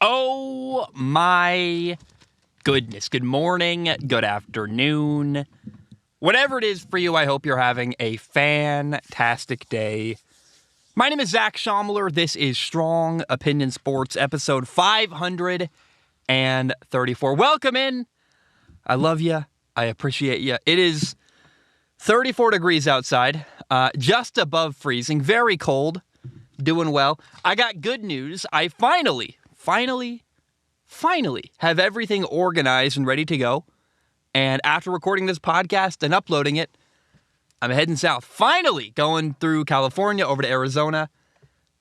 Oh my goodness. Good morning, good afternoon. Whatever it is for you, I hope you're having a fantastic day. My name is Zach Schaumler. This is Strong Opinion Sports, episode 534. Welcome in. I love you. I appreciate you. It is 34 degrees outside, just above freezing, very cold, doing well. I got good news. I finally have everything organized and ready to go. And after recording this podcast and uploading it, I'm heading south. Finally going through California over to Arizona.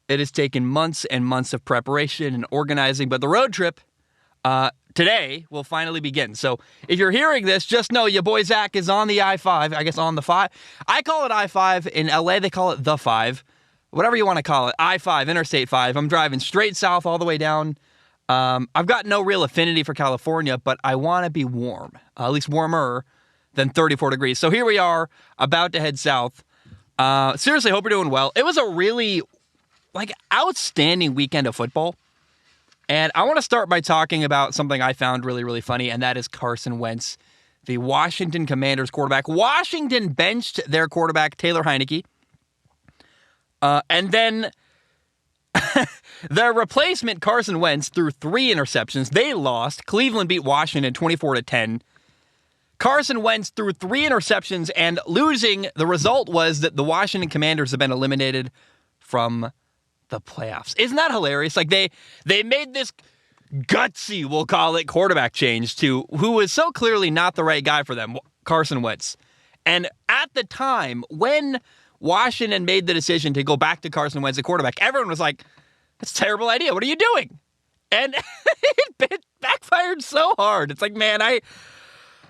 It has taken months and months of preparation and organizing, but the road trip today will finally begin. So if you're hearing this, just know your boy Zach is on the I-5, I guess on the 5. I call it I-5. In LA, they call it the 5. Whatever you want to call it, I-5, Interstate 5. I'm driving straight south all the way down. I've got no real affinity for California, but I want to be warm, at least warmer than 34 degrees. So here we are, about to head south. Seriously, hope you're doing well. It was a really, outstanding weekend of football. And I want to start by talking about something I found really, really funny, and that is Carson Wentz, the Washington Commanders quarterback. Washington benched their quarterback, Taylor Heinicke. And then their replacement, Carson Wentz, threw 3 interceptions. They lost. Cleveland beat Washington 24-10. Carson Wentz threw 3 interceptions, and losing, the result was that the Washington Commanders have been eliminated from the playoffs. Isn't that hilarious? They made this gutsy, we'll call it, quarterback change to who was so clearly not the right guy for them, Carson Wentz. And at the time, when Washington made the decision to go back to Carson Wentz at quarterback, everyone was like, that's a terrible idea. What are you doing? And it backfired so hard. It's like, man,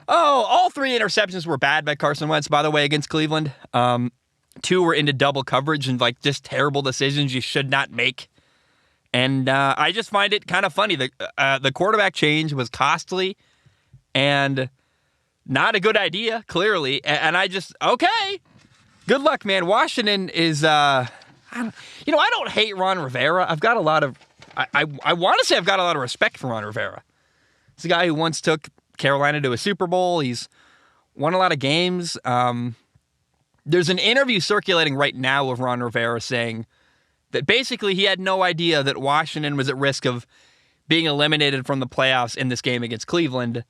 all 3 interceptions were bad by Carson Wentz, by the way, against Cleveland. 2 were into double coverage and just terrible decisions you should not make. And I just find it kind of funny that the quarterback change was costly and not a good idea, clearly. And I just, okay. Good luck, man. Washington is, I don't hate Ron Rivera. I've got a lot of, I want to say I've got a lot of respect for Ron Rivera. He's a guy who once took Carolina to a Super Bowl. He's won a lot of games. There's an interview circulating right now of Ron Rivera saying that basically he had no idea that Washington was at risk of being eliminated from the playoffs in this game against Cleveland.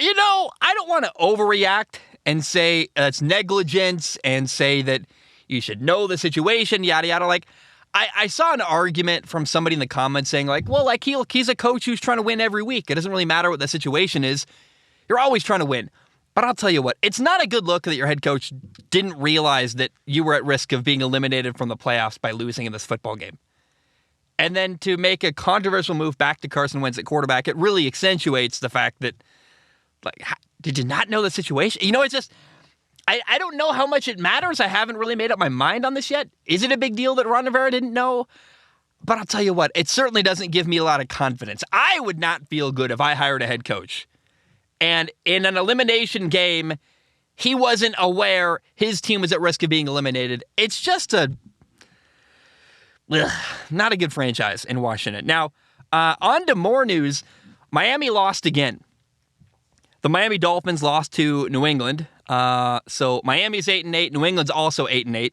I don't want to overreact and say it's negligence and say that you should know the situation, yada, yada. I saw an argument from somebody in the comments saying, he's a coach who's trying to win every week. It doesn't really matter what the situation is. You're always trying to win. But I'll tell you what, it's not a good look that your head coach didn't realize that you were at risk of being eliminated from the playoffs by losing in this football game. And then to make a controversial move back to Carson Wentz at quarterback, it really accentuates the fact that, did you not know the situation? It's just, I don't know how much it matters. I haven't really made up my mind on this yet. Is it a big deal that Ron Rivera didn't know? But I'll tell you what, it certainly doesn't give me a lot of confidence. I would not feel good if I hired a head coach and in an elimination game, he wasn't aware his team was at risk of being eliminated. It's just not a good franchise in Washington. Now, on to more news. Miami lost again. The Miami Dolphins lost to New England. So Miami's 8-8. New England's also 8-8.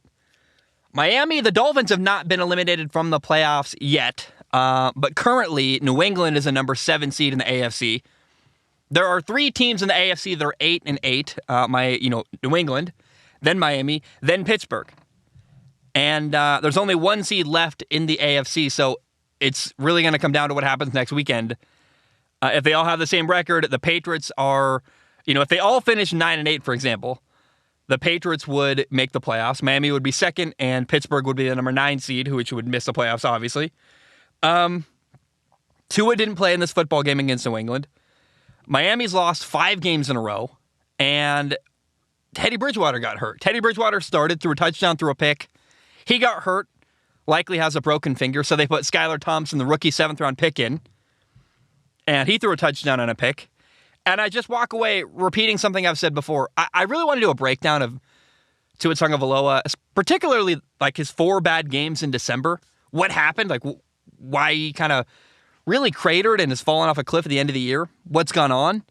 The Dolphins have not been eliminated from the playoffs yet. But currently, New England is a number 7 seed in the AFC. There are 3 teams in the AFC that are 8-8. New England, then Miami, then Pittsburgh. And there's only 1 seed left in the AFC, so it's really going to come down to what happens next weekend. If they all have the same record, the Patriots are, if they all finish 9-8, for example, the Patriots would make the playoffs. Miami would be second, and Pittsburgh would be the number 9 seed, which would miss the playoffs, obviously. Tua didn't play in this football game against New England. Miami's lost 5 games in a row, and Teddy Bridgewater got hurt. Teddy Bridgewater started, threw a touchdown, threw a pick. He got hurt, likely has a broken finger, so they put Skylar Thompson, the rookie 7th-round pick, in, and he threw a touchdown and a pick. And I just walk away repeating something I've said before. I really want to do a breakdown of Tua Tagovailoa, particularly his 4 bad games in December. What happened? Why he kind of really cratered and has fallen off a cliff at the end of the year. What's gone on?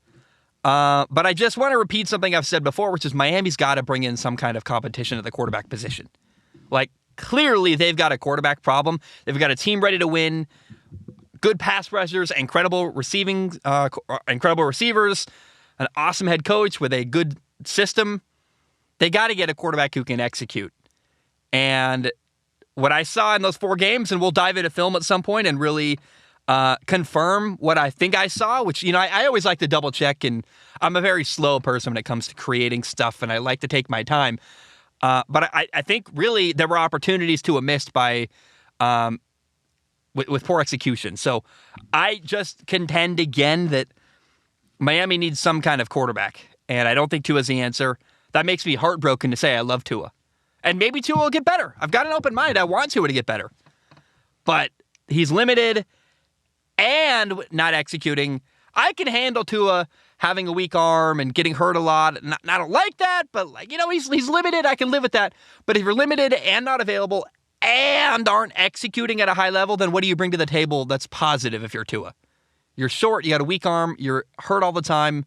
But I just want to repeat something I've said before, which is Miami's got to bring in some kind of competition at the quarterback position. Like, clearly they've got a quarterback problem. They've got a team ready to win, good pass rushers, incredible receivers, an awesome head coach with a good system. They got to get a quarterback who can execute. And what I saw in those 4 games, and we'll dive into film at some point and really confirm what I think I saw, which, I always like to double check, and I'm a very slow person when it comes to creating stuff, and I like to take my time. But I think really there were opportunities to a missed by with poor execution. So I just contend again that Miami needs some kind of quarterback, and I don't think Tua's the answer. That makes me heartbroken to say I love Tua. And maybe Tua will get better. I've got an open mind. I want Tua to get better. But he's limited and not executing. I can handle Tua having a weak arm and getting hurt a lot. I don't like that, but he's limited. I can live with that. But if you're limited and not available and aren't executing at a high level, then what do you bring to the table that's positive if you're Tua? You're short, you got a weak arm, you're hurt all the time,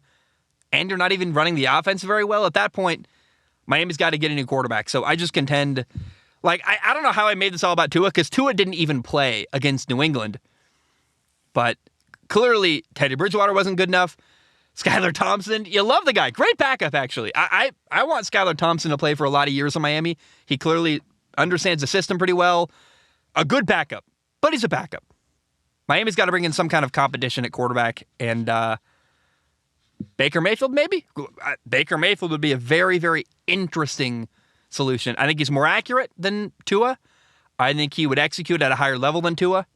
and you're not even running the offense very well. At that point, Miami's got to get a new quarterback. So I just contend, I don't know how I made this all about Tua, because Tua didn't even play against New England. But clearly, Teddy Bridgewater wasn't good enough. Skylar Thompson, you love the guy. Great backup, actually. I want Skylar Thompson to play for a lot of years in Miami. He clearly understands the system pretty well. A good backup, but he's a backup. Miami's got to bring in some kind of competition at quarterback, and Baker Mayfield, maybe? Baker Mayfield would be a very, very interesting solution. I think he's more accurate than Tua. I think he would execute at a higher level than Tua.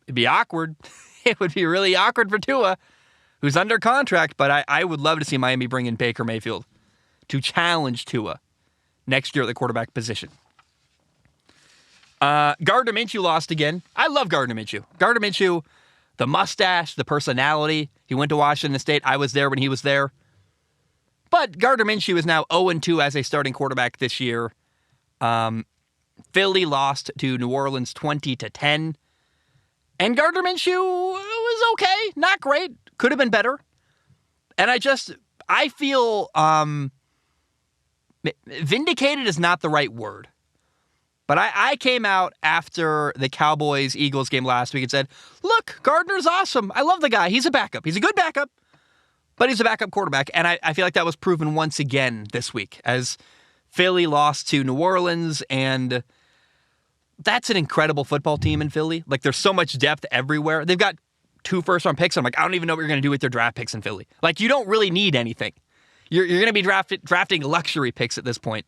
It'd be awkward. It would be really awkward for Tua, who's under contract, but I would love to see Miami bring in Baker Mayfield to challenge Tua next year at the quarterback position. Gardner Minshew lost again. I love Gardner Minshew. Gardner Minshew, the mustache, the personality. He went to Washington State. I was there when he was there. But Gardner Minshew is now 0-2 as a starting quarterback this year. Philly lost to New Orleans 20-10. And Gardner Minshew was okay. Not great. Could have been better. And I feel vindicated is not the right word. But I came out after the Cowboys-Eagles game last week and said, look, Gardner's awesome. I love the guy. He's a backup. He's a good backup, but he's a backup quarterback. And I feel like that was proven once again this week as Philly lost to New Orleans. And that's an incredible football team in Philly. Like, there's so much depth everywhere. They've got 2 first-round picks. I'm like, I don't even know what you're going to do with their draft picks in Philly. Like, you don't really need anything. You're going to be drafting luxury picks at this point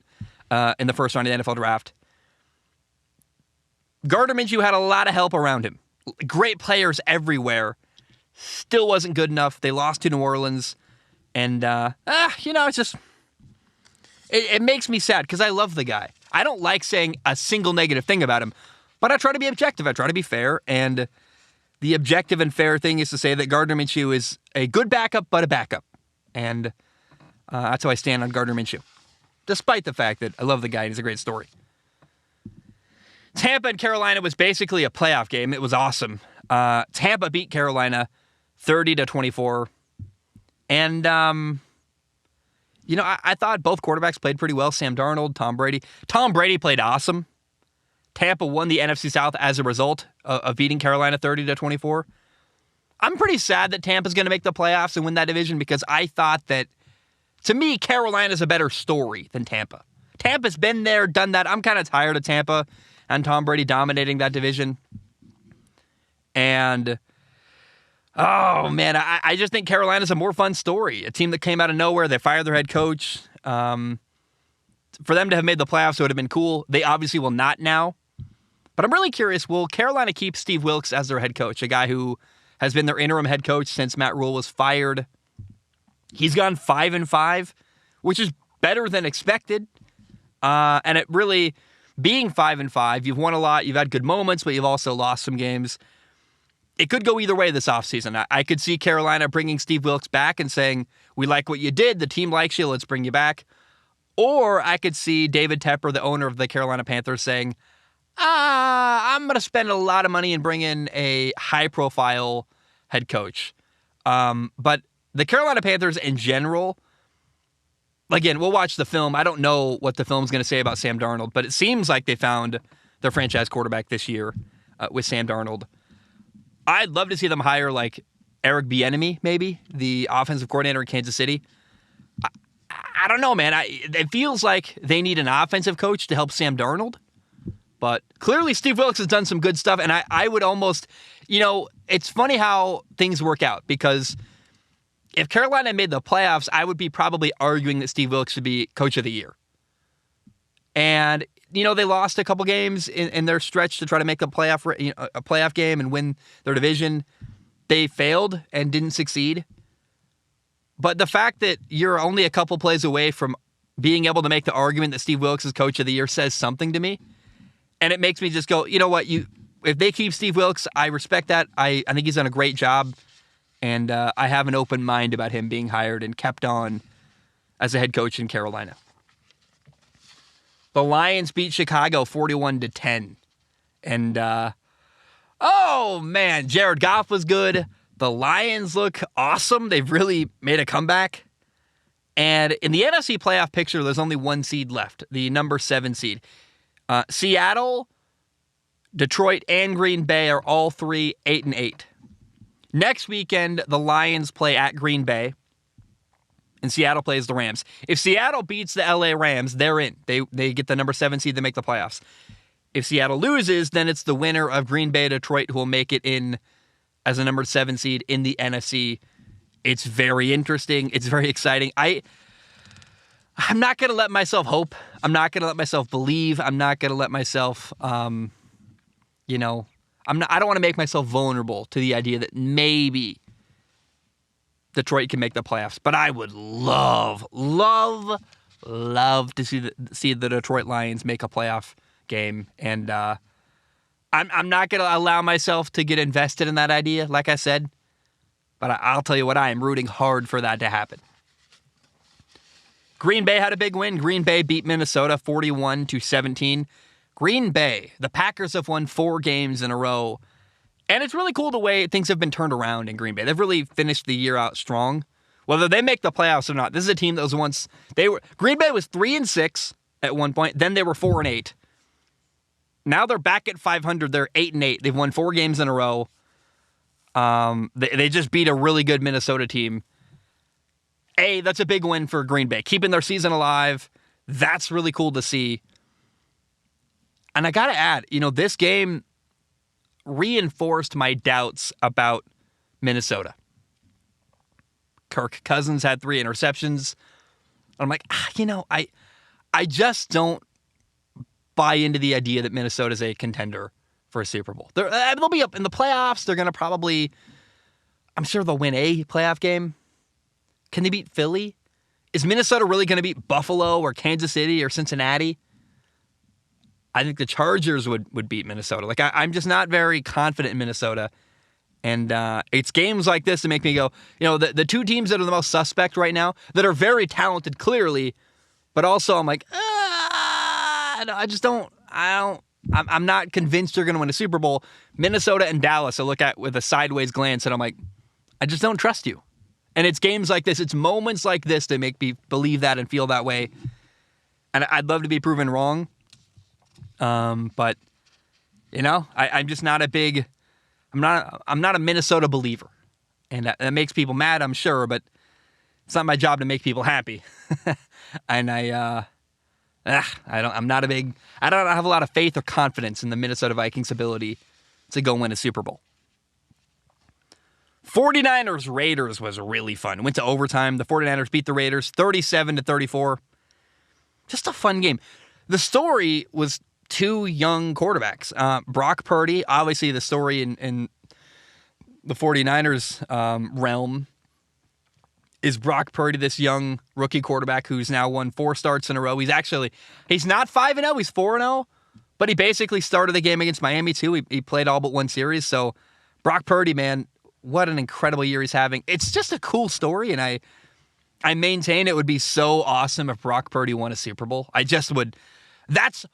in the first round of the NFL draft. Gardner Minshew had a lot of help around him. Great players everywhere. Still wasn't good enough. They lost to New Orleans. And, it's just... It makes me sad because I love the guy. I don't like saying a single negative thing about him, but I try to be objective. I try to be fair. And the objective and fair thing is to say that Gardner Minshew is a good backup, but a backup. And that's how I stand on Gardner Minshew, despite the fact that I love the guy and he's a great story. Tampa and Carolina was basically a playoff game. It was awesome. Tampa beat Carolina 30-24. And, I thought both quarterbacks played pretty well. Sam Darnold, Tom Brady. Tom Brady played awesome. Tampa won the NFC South as a result of beating Carolina 30-24. I'm pretty sad that Tampa's going to make the playoffs and win that division because I thought that, to me, Carolina's a better story than Tampa. Tampa's been there, done that. I'm kind of tired of Tampa and Tom Brady dominating that division. And, oh, man, I just think Carolina's a more fun story. A team that came out of nowhere. They fired their head coach. For them to have made the playoffs would have been cool. They obviously will not now. But I'm really curious, will Carolina keep Steve Wilkes as their head coach, a guy who has been their interim head coach since Matt Rule was fired? He's gone 5-5, which is better than expected. And it really, being 5-5, you've won a lot, you've had good moments, but you've also lost some games. It could go either way this offseason. I could see Carolina bringing Steve Wilkes back and saying, we like what you did, the team likes you, let's bring you back. Or I could see David Tepper, the owner of the Carolina Panthers, saying, I'm going to spend a lot of money and bring in a high-profile head coach. But the Carolina Panthers in general, again, we'll watch the film. I don't know what the film's going to say about Sam Darnold, but it seems like they found their franchise quarterback this year with Sam Darnold. I'd love to see them hire like Eric Bieniemy, maybe, the offensive coordinator in Kansas City. I don't know, man. It feels like they need an offensive coach to help Sam Darnold. But clearly Steve Wilkes has done some good stuff, and I would almost, it's funny how things work out, because if Carolina made the playoffs, I would be probably arguing that Steve Wilkes should be coach of the year. And, they lost a couple games in their stretch to try to make a playoff game and win their division. They failed and didn't succeed. But the fact that you're only a couple plays away from being able to make the argument that Steve Wilkes is coach of the year says something to me. And it makes me just go, you know what? If they keep Steve Wilkes, I respect that. I think he's done a great job. And I have an open mind about him being hired and kept on as a head coach in Carolina. The Lions beat Chicago 41-10. And, oh, man, Jared Goff was good. The Lions look awesome. They've really made a comeback. And in the NFC playoff picture, there's only one seed left, the number 7 seed. Seattle, Detroit, and Green Bay are all 8-8. Next weekend, the Lions play at Green Bay, and Seattle plays the Rams. If Seattle beats the LA Rams, they're in. They get the number 7 seed to make the playoffs. If Seattle loses, then it's the winner of Green Bay, Detroit, who will make it in as a number 7 seed in the NFC. It's very interesting. It's very exciting. I'm not going to let myself hope. I'm not going to let myself believe. I'm not going to let myself, I don't want to make myself vulnerable to the idea that maybe Detroit can make the playoffs. But I would love to see the Detroit Lions make a playoff game. And I'm not going to allow myself to get invested in that idea, like I said. But I'll tell you what, I am rooting hard for that to happen. Green Bay had a big win. Green Bay beat Minnesota 41-17. Green Bay, the Packers have won 4 games in a row. And it's really cool the way things have been turned around in Green Bay. They've really finished the year out strong. Whether they make the playoffs or not, this is a team that was once... Green Bay was 3-6 at one point. Then they were 4-8. Now they're back at 500. They're 8-8. They've won 4 games in a row. They just beat a really good Minnesota team. That's a big win for Green Bay. Keeping their season alive. That's really cool to see. And I got to add, this game reinforced my doubts about Minnesota. Kirk Cousins had 3 interceptions. I'm like, I just don't buy into the idea that Minnesota's a contender for a Super Bowl. They'll be up in the playoffs. They're going to probably, I'm sure they'll win a playoff game. Can they beat Philly? Is Minnesota really going to beat Buffalo or Kansas City or Cincinnati? I think the Chargers would beat Minnesota. Like, I'm just not very confident in Minnesota. And it's games like this that make me go, the 2 teams that are the most suspect right now, that are very talented, clearly, but also I'm like, I'm not convinced you're going to win a Super Bowl. Minnesota and Dallas, I look at with a sideways glance, and I'm like, I just don't trust you. And it's games like this, it's moments like this that make me believe that and feel that way. And I'd love to be proven wrong. But I'm just not I'm not a Minnesota believer. And that makes people mad, I'm sure, but it's not my job to make people happy. And I don't have a lot of faith or confidence in the Minnesota Vikings' ability to go win a Super Bowl. 49ers Raiders was really fun. Went to overtime. The 49ers beat the Raiders 37-34. Just a fun game. The story was 2 young quarterbacks. Brock Purdy, obviously the story in the 49ers realm is Brock Purdy, this young rookie quarterback who's now won 4 starts in a row. He's not 5-0, he's 4-0, but he basically started the game against Miami too. He played all but 1 series. So Brock Purdy, man, what an incredible year he's having. It's just a cool story, and I maintain it would be so awesome if Brock Purdy won a Super Bowl. I just would. That's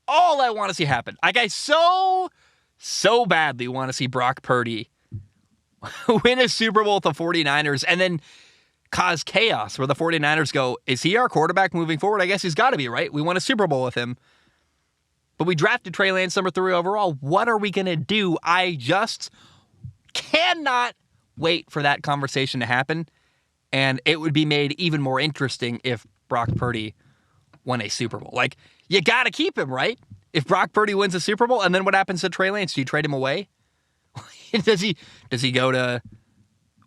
all I want to see happen. Like, I so badly want to see Brock Purdy win a Super Bowl with the 49ers and then cause chaos where the 49ers go, is he our quarterback moving forward? I guess he's got to be, right? We won a Super Bowl with him. But we drafted Trey Lance number 3 overall. What are we going to do? I just cannot wait for that conversation to happen. And it would be made even more interesting if Brock Purdy won a Super Bowl. Like, you got to keep him, right? If Brock Purdy wins a Super Bowl, and then what happens to Trey Lance? Do you trade him away? Does he go to...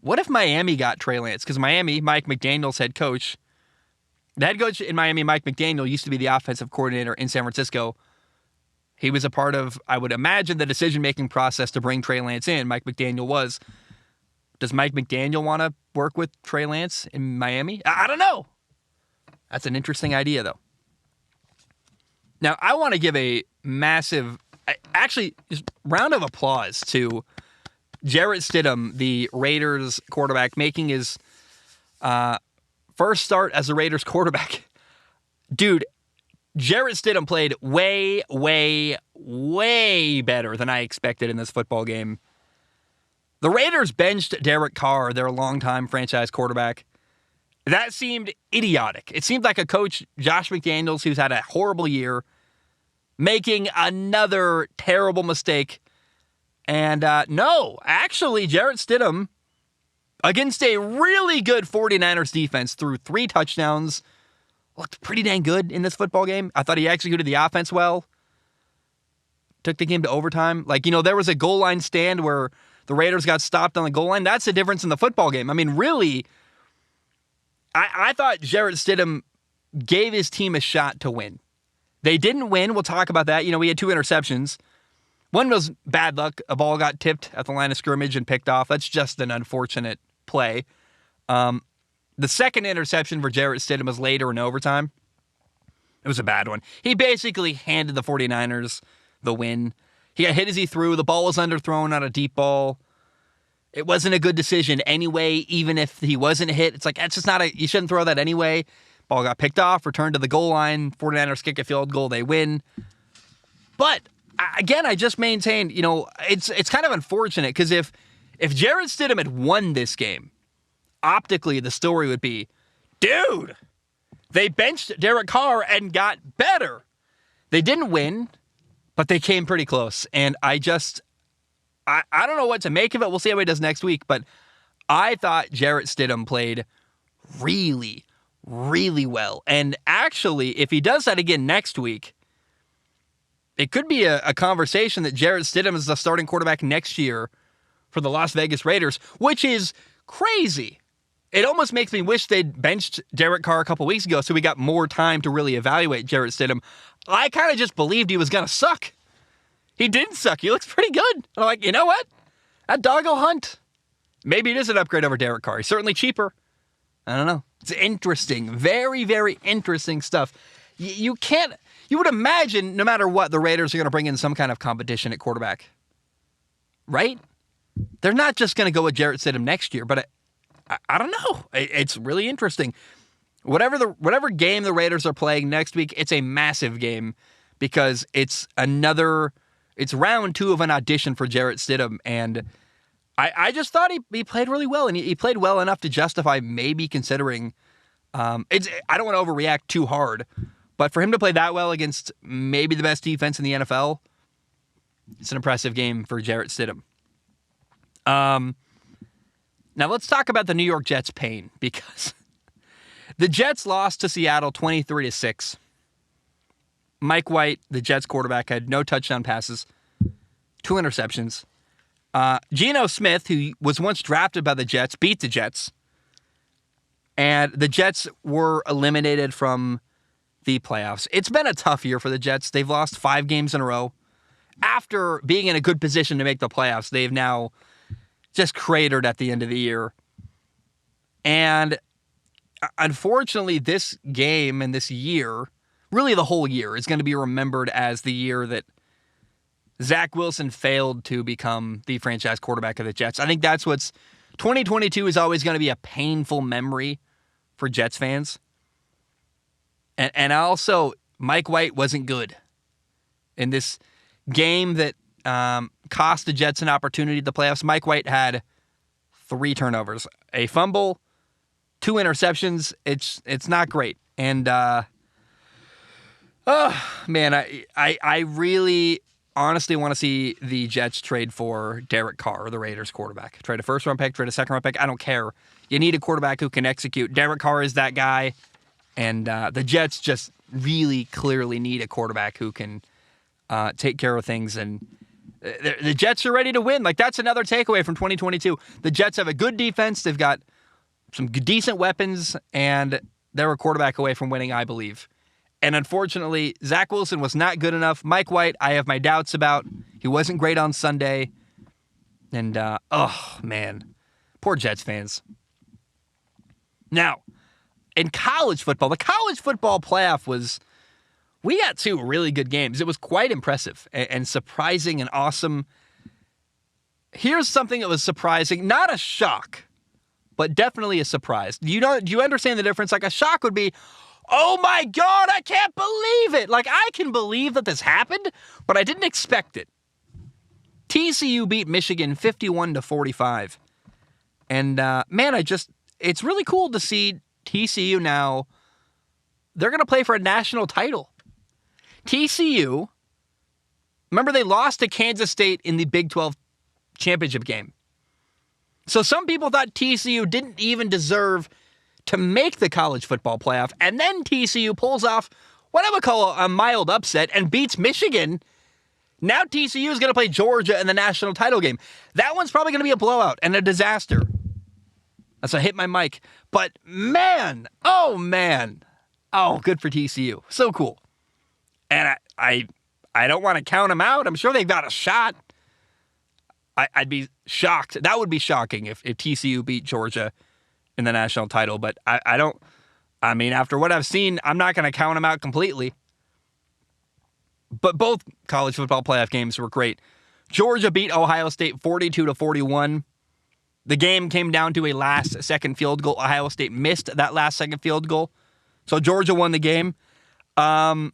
What if Miami got Trey Lance? Because Miami, Mike McDaniel's head coach, the head coach in Miami, Mike McDaniel, used to be the offensive coordinator in San Francisco. He was a part of, I would imagine, the decision-making process to bring Trey Lance in. Mike McDaniel was. Does Mike McDaniel want to work with Trey Lance in Miami? I don't know. That's an interesting idea, though. Now, I want to give a massive, actually, just round of applause to Jarrett Stidham, the Raiders quarterback, making his first start as a Raiders quarterback. Dude, Jarrett Stidham played way, way, way better than I expected in this football game. The Raiders benched Derek Carr, their longtime franchise quarterback. That seemed idiotic. It seemed like a coach, Josh McDaniels, who's had a horrible year, making another terrible mistake. And no, actually, Jarrett Stidham, against a really good 49ers defense, threw 3 touchdowns, looked pretty dang good in this football game. I thought he executed the offense well. Took the game to overtime. Like, there was a goal line stand where the Raiders got stopped on the goal line. That's the difference in the football game. I mean, really, I thought Jarrett Stidham gave his team a shot to win. They didn't win. We'll talk about that. We had 2 interceptions. One was bad luck. A ball got tipped at the line of scrimmage and picked off. That's just an unfortunate play. The second interception for Jarrett Stidham was later in overtime. It was a bad one. He basically handed the 49ers the win. He got hit as he threw. The ball was underthrown on a deep ball. It wasn't a good decision anyway, even if he wasn't hit. It's like, that's just not you shouldn't throw that anyway. Ball got picked off, returned to the goal line. 49ers kick a field goal, they win. But, again, I just maintained, it's kind of unfortunate because if Jarrett Stidham had won this game, optically the story would be, dude, they benched Derek Carr and got better. They didn't win, but they came pretty close. And I don't know what to make of it. We'll see how he does next week. But I thought Jarrett Stidham played really, really well. And actually, if he does that again next week, it could be a conversation that Jarrett Stidham is the starting quarterback next year for the Las Vegas Raiders, which is crazy. It almost makes me wish they'd benched Derek Carr a couple weeks ago so we got more time to really evaluate Jarrett Stidham. I kind of just believed he was going to suck. He didn't suck. He looks pretty good. And I'm like, you know what? That dog will hunt. Maybe it is an upgrade over Derek Carr. He's certainly cheaper. I don't know. It's interesting. Very, very interesting stuff. You would imagine no matter what, the Raiders are going to bring in some kind of competition at quarterback. Right? They're not just going to go with Jarrett Stidham next year, but I don't know. It's really interesting. Whatever game the Raiders are playing next week, it's a massive game because it's round 2 of an audition for Jarrett Stidham, and I just thought he played really well, and he played well enough to justify maybe considering. I don't want to overreact too hard, but for him to play that well against maybe the best defense in the NFL, it's an impressive game for Jarrett Stidham. Now let's talk about the New York Jets' pain, because the Jets lost to Seattle 23-6. Mike White, the Jets quarterback, had no touchdown passes, 2 interceptions. Geno Smith, who was once drafted by the Jets, beat the Jets. And the Jets were eliminated from the playoffs. It's been a tough year for the Jets. They've lost 5 games in a row. After being in a good position to make the playoffs, they've now just cratered at the end of the year. And unfortunately, this game and this year, really the whole year, is going to be remembered as the year that Zach Wilson failed to become the franchise quarterback of the Jets. I think that's 2022 is always going to be a painful memory for Jets fans. And also, Mike White wasn't good. in this game that cost the Jets an opportunity at the playoffs. Mike White had 3 turnovers, a fumble, 2 interceptions. It's not great. And man, I really honestly want to see the Jets trade for Derek Carr, the Raiders quarterback. Trade a first-round pick, trade a second-round pick. I don't care. You need a quarterback who can execute. Derek Carr is that guy. And the Jets just really clearly need a quarterback who can take care of things. And the Jets are ready to win. Like, that's another takeaway from 2022. The Jets have a good defense. They've got some decent weapons, and they're a quarterback away from winning, I believe. And unfortunately, Zach Wilson was not good enough. Mike White, I have my doubts about. He wasn't great on Sunday. And, oh, man. Poor Jets fans. Now, in college football, the college football playoff we got 2 really good games. It was quite impressive and surprising and awesome. Here's something that was surprising, not a shock, but definitely a surprise. Do you understand the difference? Like, a shock would be, oh my God, I can't believe it. Like, I can believe that this happened, but I didn't expect it. TCU beat Michigan 51-45. And, man, it's really cool to see TCU now. They're going to play for a national title. TCU, remember they lost to Kansas State in the Big 12 championship game. So some people thought TCU didn't even deserve to make the college football playoff. And then TCU pulls off what I would call a mild upset and beats Michigan. Now TCU is going to play Georgia in the national title game. That one's probably going to be a blowout and a disaster. As I hit my mic. But man, oh, good for TCU. So cool. And I don't want to count them out. I'm sure they've got a shot. I'd be shocked. That would be shocking if TCU beat Georgia in the national title. But I mean, after what I've seen, I'm not going to count them out completely. But both college football playoff games were great. Georgia beat Ohio State 42-41. The game came down to a last-second field goal. Ohio State missed that last-second field goal. So Georgia won the game. I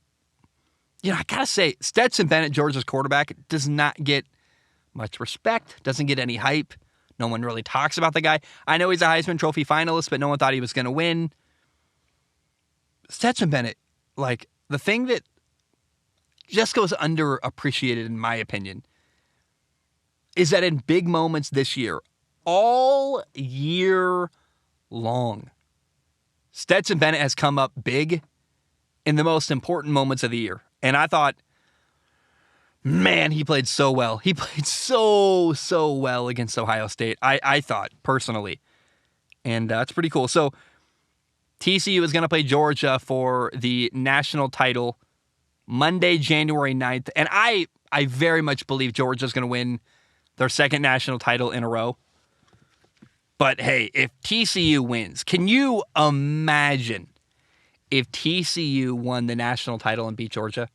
got to say, Stetson Bennett, Georgia's quarterback, does not get much respect, doesn't get any hype. No one really talks about the guy. I know he's a Heisman Trophy finalist, but no one thought he was going to win. Stetson Bennett, like, the thing that just goes underappreciated, in my opinion, is that in big moments this year, all year long, Stetson Bennett has come up big in the most important moments of the year. And I thought, man, he played so well. He played so well against Ohio State, I thought, personally. And it's pretty cool. So TCU is going to play Georgia for the national title Monday, January 9th. And I very much believe Georgia's going to win their second national title in a row. But hey, if TCU wins, can you imagine if TCU won the national title and beat Georgia?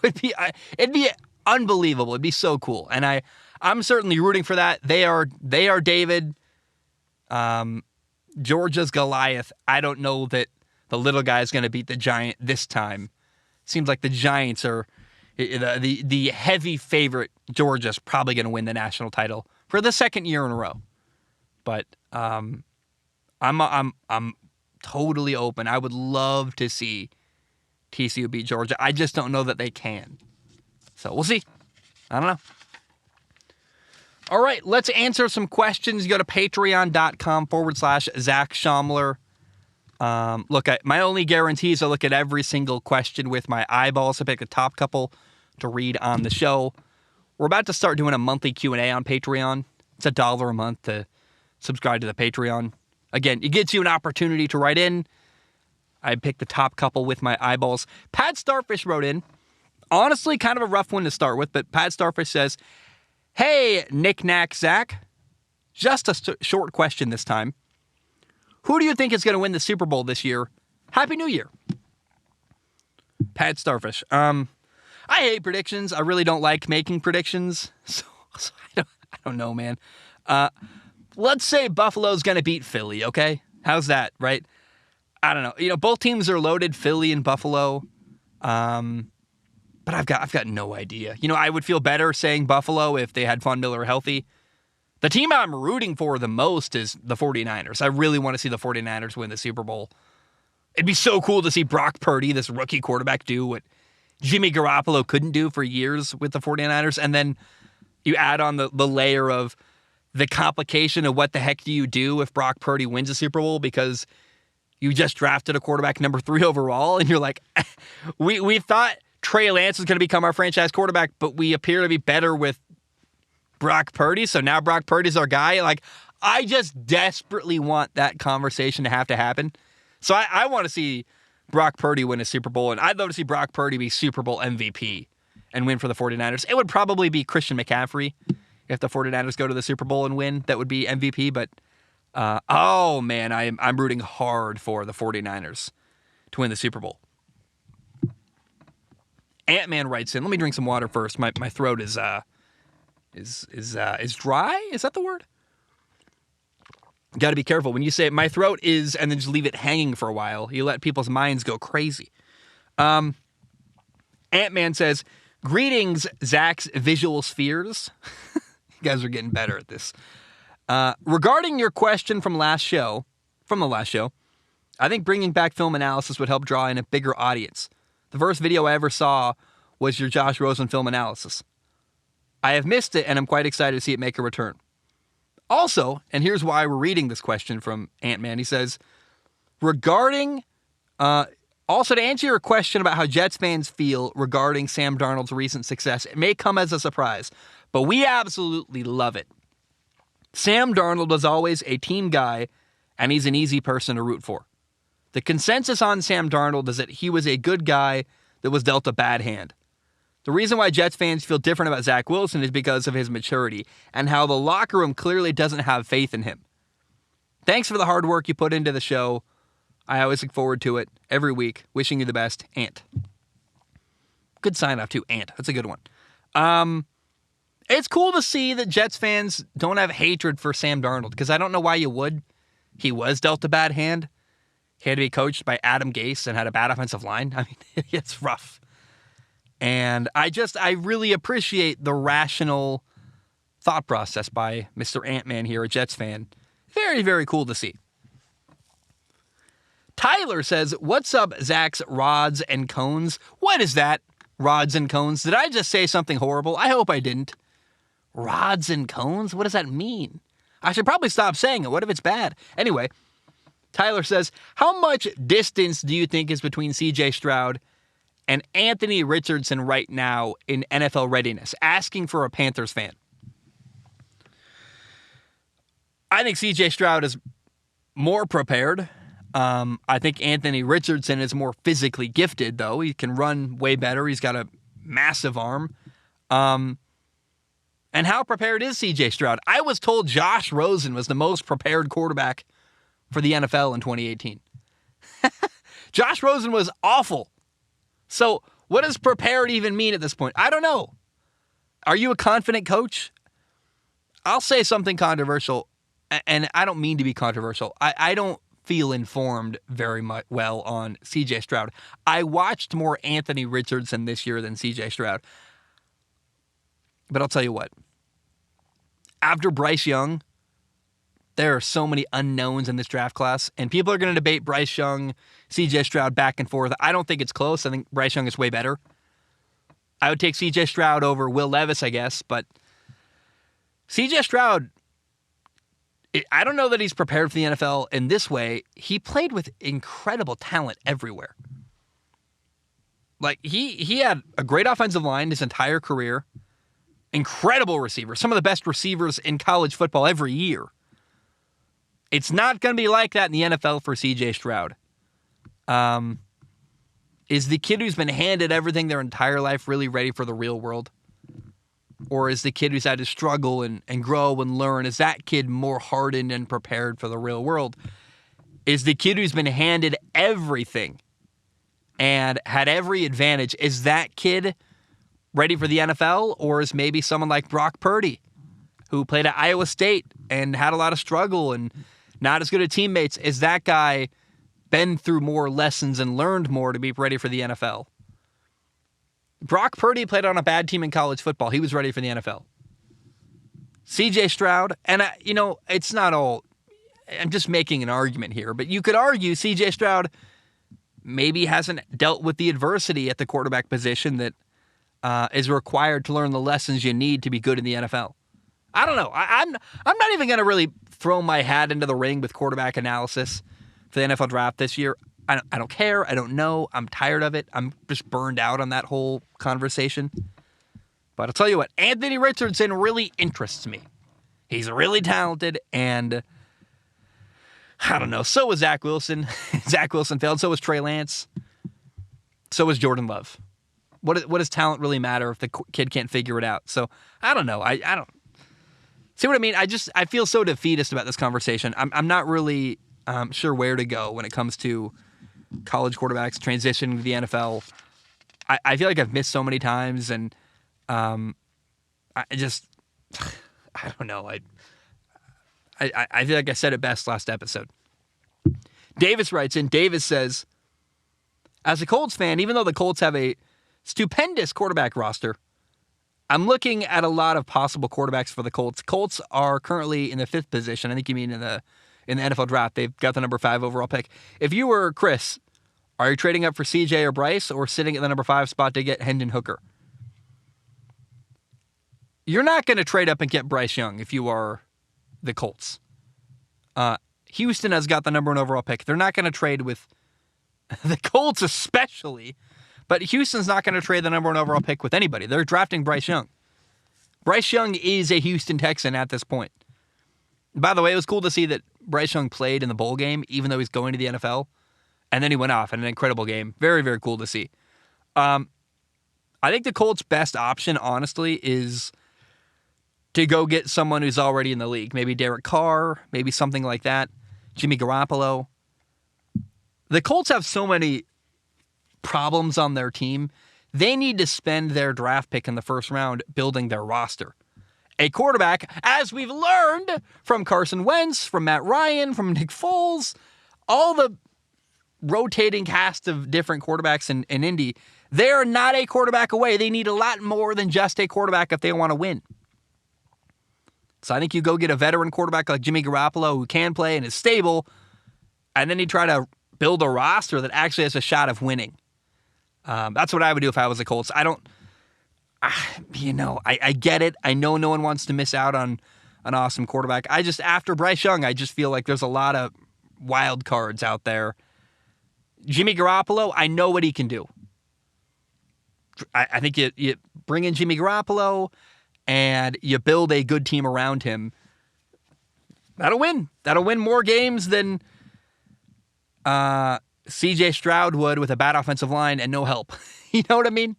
It'd be unbelievable. It'd be so cool. And I'm certainly rooting for that. They are David. Georgia's Goliath. I don't know that the little guy is going to beat the giant this time. Seems like the Giants are the heavy favorite. Georgia's probably going to win the national title for the second year in a row. But I'm totally open. I would love to see TCU beat Georgia. I just don't know that they can. So we'll see. I don't know. All right, let's answer some questions. You go to patreon.com/Zach Schaumler. Look, my only guarantee is I look at every single question with my eyeballs. I pick the top couple to read on the show. We're about to start doing a monthly Q&A on Patreon. It's $1 a month to subscribe to the Patreon. Again, it gets you an opportunity to write in. I picked the top couple with my eyeballs. Pat Starfish wrote in. Honestly, kind of a rough one to start with, but Pat Starfish says, "Hey, Nick Nack Zach. Just a short question this time. Who do you think is going to win the Super Bowl this year? Happy New Year." Pat Starfish. I hate predictions. I really don't like making predictions. So I don't know, man. Let's say Buffalo's going to beat Philly, okay? How's that, right? I don't know. Both teams are loaded, Philly and Buffalo. But I've got no idea. I would feel better saying Buffalo if they had Von Miller healthy. The team I'm rooting for the most is the 49ers. I really want to see the 49ers win the Super Bowl. It'd be so cool to see Brock Purdy, this rookie quarterback, do what Jimmy Garoppolo couldn't do for years with the 49ers. And then you add on the layer of the complication of what the heck do you do if Brock Purdy wins a Super Bowl because you just drafted a quarterback number 3 overall, and you're like, we thought Trey Lance was going to become our franchise quarterback, but we appear to be better with Brock Purdy, so now Brock Purdy's our guy. Like, I just desperately want that conversation to happen. So I want to see Brock Purdy win a Super Bowl, and I'd love to see Brock Purdy be Super Bowl MVP and win for the 49ers. It would probably be Christian McCaffrey if the 49ers go to the Super Bowl and win. That would be MVP, but oh man, I'm rooting hard for the 49ers to win the Super Bowl. Ant-Man writes in, let me drink some water first. My throat is dry? Is that the word? Got to be careful. When you say my throat is, and then just leave it hanging for a while, you let people's minds go crazy. Ant-Man says, greetings, Zach's visual spheres. You guys are getting better at this. Regarding your question from the last show, I think bringing back film analysis would help draw in a bigger audience. The first video I ever saw was your Josh Rosen film analysis. I have missed it, and I'm quite excited to see it make a return. Also, and here's why we're reading this question from Ant-Man, he says, regarding, also to answer your question about how Jets fans feel regarding Sam Darnold's recent success, it may come as a surprise, but we absolutely love it. Sam Darnold was always a team guy, and he's an easy person to root for. The consensus on Sam Darnold is that he was a good guy that was dealt a bad hand. The reason why Jets fans feel different about Zach Wilson is because of his maturity and how the locker room clearly doesn't have faith in him. Thanks for the hard work you put into the show. I always look forward to it every week. Wishing you the best, Ant. Good sign off too, Ant. That's a good one. It's cool to see that Jets fans don't have hatred for Sam Darnold, because I don't know why you would. He was dealt a bad hand. He had to be coached by Adam Gase and had a bad offensive line. I mean, it's rough. And I really appreciate the rational thought process by Mr. Ant-Man here, a Jets fan. Very, very cool to see. Tyler says, what's up, Zach's rods and cones? What is that, rods and cones? Did I just say something horrible? I hope I didn't. Rods and cones? What does that mean? I should probably stop saying it. What if it's bad? Anyway, Tyler says, how much distance do you think is between C.J. Stroud and Anthony Richardson right now in NFL readiness? Asking for a Panthers fan. I think C.J. Stroud is more prepared. I think Anthony Richardson is more physically gifted, though. He can run way better. He's got a massive arm. And how prepared is C.J. Stroud? I was told Josh Rosen was the most prepared quarterback for the NFL in 2018. Josh Rosen was awful. So what does prepared even mean at this point? I don't know. Are you a confident coach? I'll say something controversial, and I don't mean to be controversial. I don't feel informed very much well on C.J. Stroud. I watched more Anthony Richardson this year than C.J. Stroud. But I'll tell you what. After Bryce Young, there are so many unknowns in this draft class, and people are going to debate Bryce Young, C.J. Stroud back and forth. I don't think it's close. I think Bryce Young is way better. I would take C.J. Stroud over Will Levis, I guess, but C.J. Stroud, I don't know that he's prepared for the NFL in this way. He played with incredible talent everywhere. Like, he had a great offensive line his entire career, incredible receivers, some of the best receivers in college football every year. It's not going to be like that in the NFL for C.J. Stroud. Is the kid who's been handed everything their entire life really ready for the real world? Or is the kid who's had to struggle and grow and learn, is that kid more hardened and prepared for the real world? Is the kid who's been handed everything and had every advantage, is that kid ready for the NFL? Or is maybe someone like Brock Purdy, who played at Iowa State and had a lot of struggle and not as good at teammates, is that guy been through more lessons and learned more to be ready for the NFL? Brock Purdy played on a bad team in college football. He was ready for the NFL. CJ Stroud, and it's not all, I'm just making an argument here, but you could argue CJ Stroud maybe hasn't dealt with the adversity at the quarterback position that is required to learn the lessons you need to be good in the NFL. I don't know. I'm not even going to really throw my hat into the ring with quarterback analysis for the NFL draft this year. I don't care. I don't know. I'm tired of it. I'm just burned out on that whole conversation. But I'll tell you what, Anthony Richardson really interests me. He's really talented, and I don't know. So was Zach Wilson. Zach Wilson failed. So was Trey Lance. So was Jordan Love. What does talent really matter if the kid can't figure it out? So I don't know. I don't see what I mean. I feel so defeatist about this conversation. I'm not really sure where to go when it comes to college quarterbacks transitioning to the NFL. I feel like I've missed so many times, and I don't know. I feel like I said it best last episode. Davis writes in. Davis says, as a Colts fan, even though the Colts have a stupendous quarterback roster, I'm looking at a lot of possible quarterbacks for the Colts. Colts are currently in the 5th position. I think you mean in the NFL draft. They've got the number 5 overall pick. If you were Chris, are you trading up for CJ or Bryce, or sitting at the number 5 spot to get Hendon Hooker? You're not going to trade up and get Bryce Young if you are the Colts. Houston has got the number 1 overall pick. They're not going to trade with the Colts especially, but Houston's not going to trade the number 1 overall pick with anybody. They're drafting Bryce Young. Bryce Young is a Houston Texan at this point. By the way, it was cool to see that Bryce Young played in the bowl game, even though he's going to the NFL, and then he went off in an incredible game. Very, very cool to see. I think the Colts' best option, honestly, is to go get someone who's already in the league. Maybe Derek Carr, maybe something like that. Jimmy Garoppolo. The Colts have so many problems on their team. They need to spend their draft pick in the first round building their roster. A quarterback, as we've learned from Carson Wentz, from Matt Ryan, from Nick Foles, all the rotating cast of different quarterbacks in Indy, they're not a quarterback away. They need a lot more than just a quarterback if they want to win. So I think you go get a veteran quarterback like Jimmy Garoppolo who can play and is stable, and then you try to build a roster that actually has a shot of winning. That's what I would do if I was the Colts. I get it. I know no one wants to miss out on an awesome quarterback. After Bryce Young, I just feel like there's a lot of wild cards out there. Jimmy Garoppolo, I know what he can do. I think you bring in Jimmy Garoppolo and you build a good team around him. That'll win. That'll win more games than CJ Stroud would with a bad offensive line and no help. You know what I mean?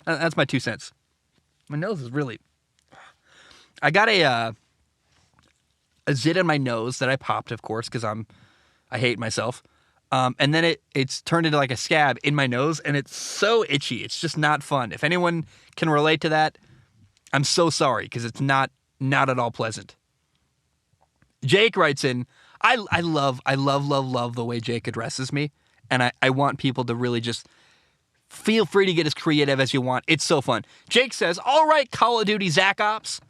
That's my 2 cents. My nose is really... I got a zit in my nose that I popped, of course, because I hate myself. And then it's turned into like a scab in my nose, and it's so itchy. It's just not fun. If anyone can relate to that, I'm so sorry, because it's not at all pleasant. Jake writes in, I love the way Jake addresses me, and I want people to really just feel free to get as creative as you want. It's so fun. Jake says, all right, Call of Duty Zach Ops,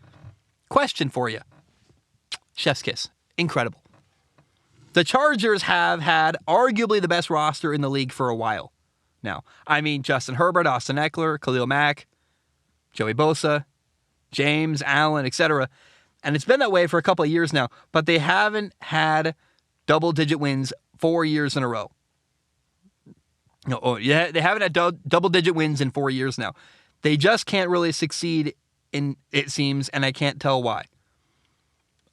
question for you. Chef's kiss. Incredible. The Chargers have had arguably the best roster in the league for a while now. I mean, Justin Herbert, Austin Eckler, Khalil Mack, Joey Bosa, James, Allen, etc. And it's been that way for a couple of years now, but they haven't had double-digit wins 4 years in a row. They haven't had double-digit wins in 4 years now. They just can't really succeed, it seems, and I can't tell why.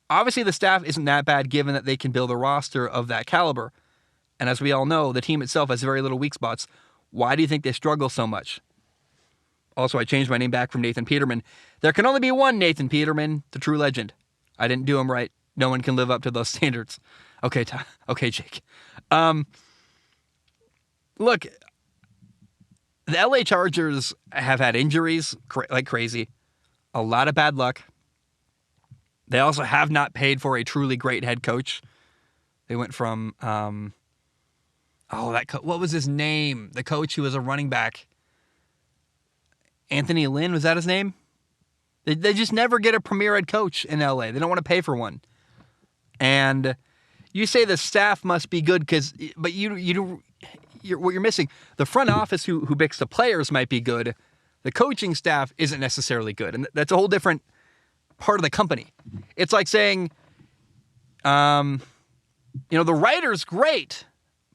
Obviously, the staff isn't that bad given that they can build a roster of that caliber. And as we all know, the team itself has very little weak spots. Why do you think they struggle so much? Also, I changed my name back from Nathan Peterman. There can only be one Nathan Peterman, the true legend. I didn't do him right. No one can live up to those standards. Okay, Jake. Look, the LA Chargers have had injuries like crazy. A lot of bad luck. They also have not paid for a truly great head coach. They went from, what was his name? The coach who was a running back. Anthony Lynn, was that his name? They just never get a premier head coach in LA. They don't want to pay for one. And you say the staff must be good but what you're missing, the front office who picks the players might be good. The coaching staff isn't necessarily good. And that's a whole different part of the company. It's like saying, the writer's great,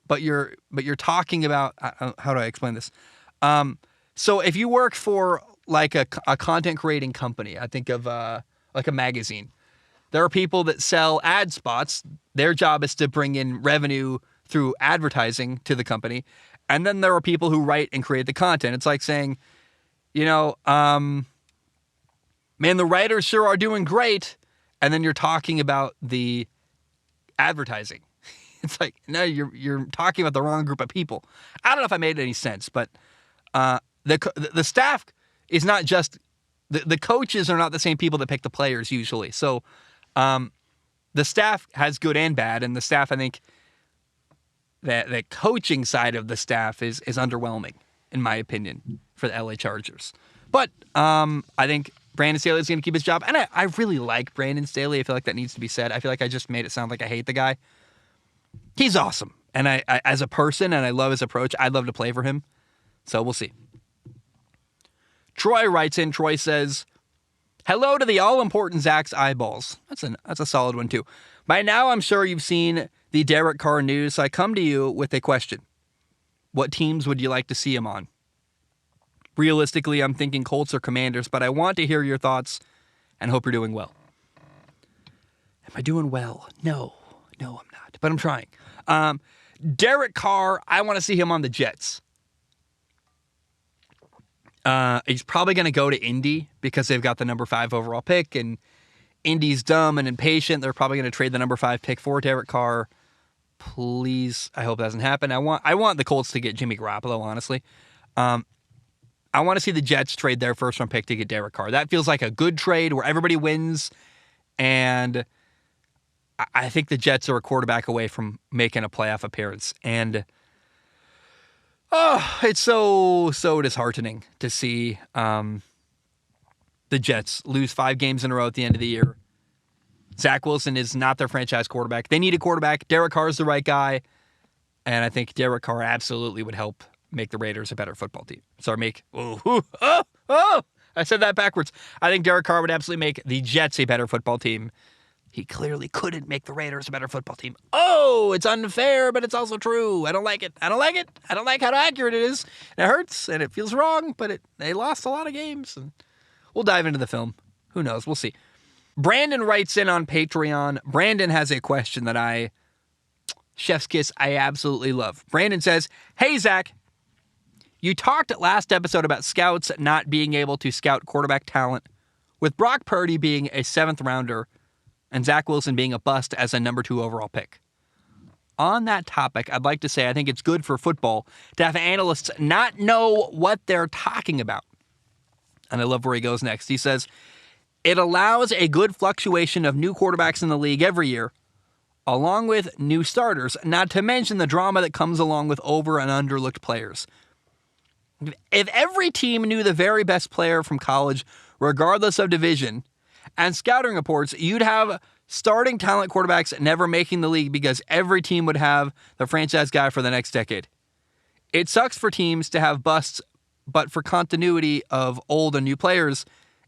but you're talking about, how do I explain this? So if you work for like a content creating company, I think of like a magazine. There are people that sell ad spots. Their job is to bring in revenue through advertising to the company. And then there are people who write and create the content. It's like saying, man, the writers sure are doing great. And then you're talking about the advertising. It's like, no, you're talking about the wrong group of people. I don't know if I made any sense, but the staff is not just the coaches are not the same people that pick the players usually. So the staff has good and bad, and the staff, I think, the coaching side of the staff is underwhelming, in my opinion, for the LA Chargers. But I think Brandon Staley is going to keep his job, and I really like Brandon Staley. I feel like that needs to be said. I feel like I just made it sound like I hate the guy. He's awesome, and I as a person, and I love his approach. I'd love to play for him, so we'll see. Troy writes in. Troy says, hello to the all-important Zach's eyeballs. That's a solid one, too. By now, I'm sure you've seen the Derek Carr news, so I come to you with a question. What teams would you like to see him on? Realistically, I'm thinking Colts or Commanders, but I want to hear your thoughts and hope you're doing well. Am I doing well? No, I'm not, but I'm trying. Derek Carr, I want to see him on the Jets. He's probably going to go to Indy because they've got the number 5 overall pick, and Indy's dumb and impatient. They're probably going to trade the number 5 pick for Derek Carr. Please, I hope that doesn't happen. I want the Colts to get Jimmy Garoppolo, honestly. I want to see the Jets trade their first-round pick to get Derek Carr. That feels like a good trade where everybody wins, and I think the Jets are a quarterback away from making a playoff appearance. And it's so disheartening to see the Jets lose 5 games in a row at the end of the year. Zach Wilson is not their franchise quarterback. They need a quarterback. Derek Carr is the right guy, and I think Derek Carr absolutely would help make the Raiders a better football team. Sorry, I said that backwards. I think Derek Carr would absolutely make the Jets a better football team. He clearly couldn't make the Raiders a better football team. Oh, it's unfair, but it's also true. I don't like it. I don't like how accurate it is. It hurts, and it feels wrong, but they lost a lot of games. And we'll dive into the film. Who knows? We'll see. Brandon writes in on Patreon. Brandon has a question that chef's kiss, I absolutely love. Brandon says, hey, Zach, you talked last episode about scouts not being able to scout quarterback talent, with Brock Purdy being a 7th rounder and Zach Wilson being a bust as a number 2 overall pick. On that topic, I'd like to say I think it's good for football to have analysts not know what they're talking about. And I love where he goes next. He says, it allows a good fluctuation of new quarterbacks in the league every year, along with new starters, not to mention the drama that comes along with over and underlooked players. If every team knew the very best player from college, regardless of division, and scouting reports, you'd have starting talent quarterbacks never making the league because every team would have the franchise guy for the next decade. It sucks for teams to have busts, but for continuity of old and new players,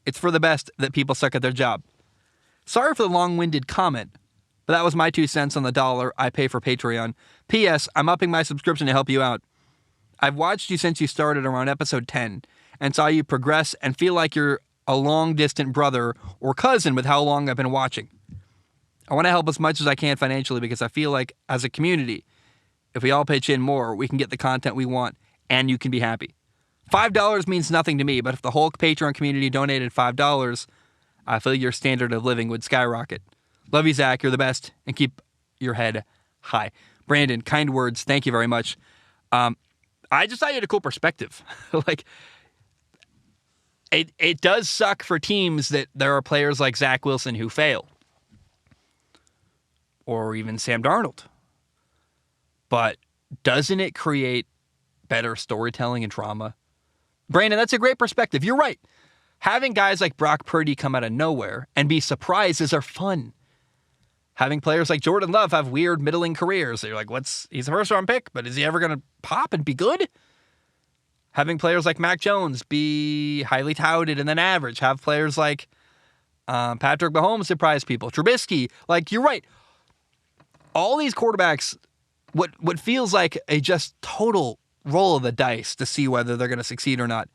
it's for the best that people suck at their job. Sorry for the long-winded comment, but that was my 2 cents on the dollar I pay for Patreon. P.S. I'm upping my subscription to help you out. I've watched you since you started around episode 10 and saw you progress and feel like you're a long-distant brother or cousin with how long I've been watching. I want to help as much as I can financially because I feel like, as a community, if we all pitch in more, we can get the content we want and you can be happy. $5 means nothing to me, but if the whole Patreon community donated $5, I feel your standard of living would skyrocket. Love you, Zach. You're the best, and keep your head high. Brandon, kind words. Thank you very much. I just thought you had a cool perspective. It does suck for teams that there are players like Zach Wilson who fail. Or even Sam Darnold. But doesn't it create better storytelling and drama Brandon, that's a great perspective. You're right. Having guys like Brock Purdy come out of nowhere and be surprises are fun. Having players like Jordan Love have weird middling careers. You're like, he's a first round pick, but is he ever going to pop and be good? Having players like Mac Jones be highly touted and then average. Have players like Patrick Mahomes surprise people. Trubisky, like, you're right. All these quarterbacks, what feels like a just total roll of the dice to see whether they're going to succeed or not,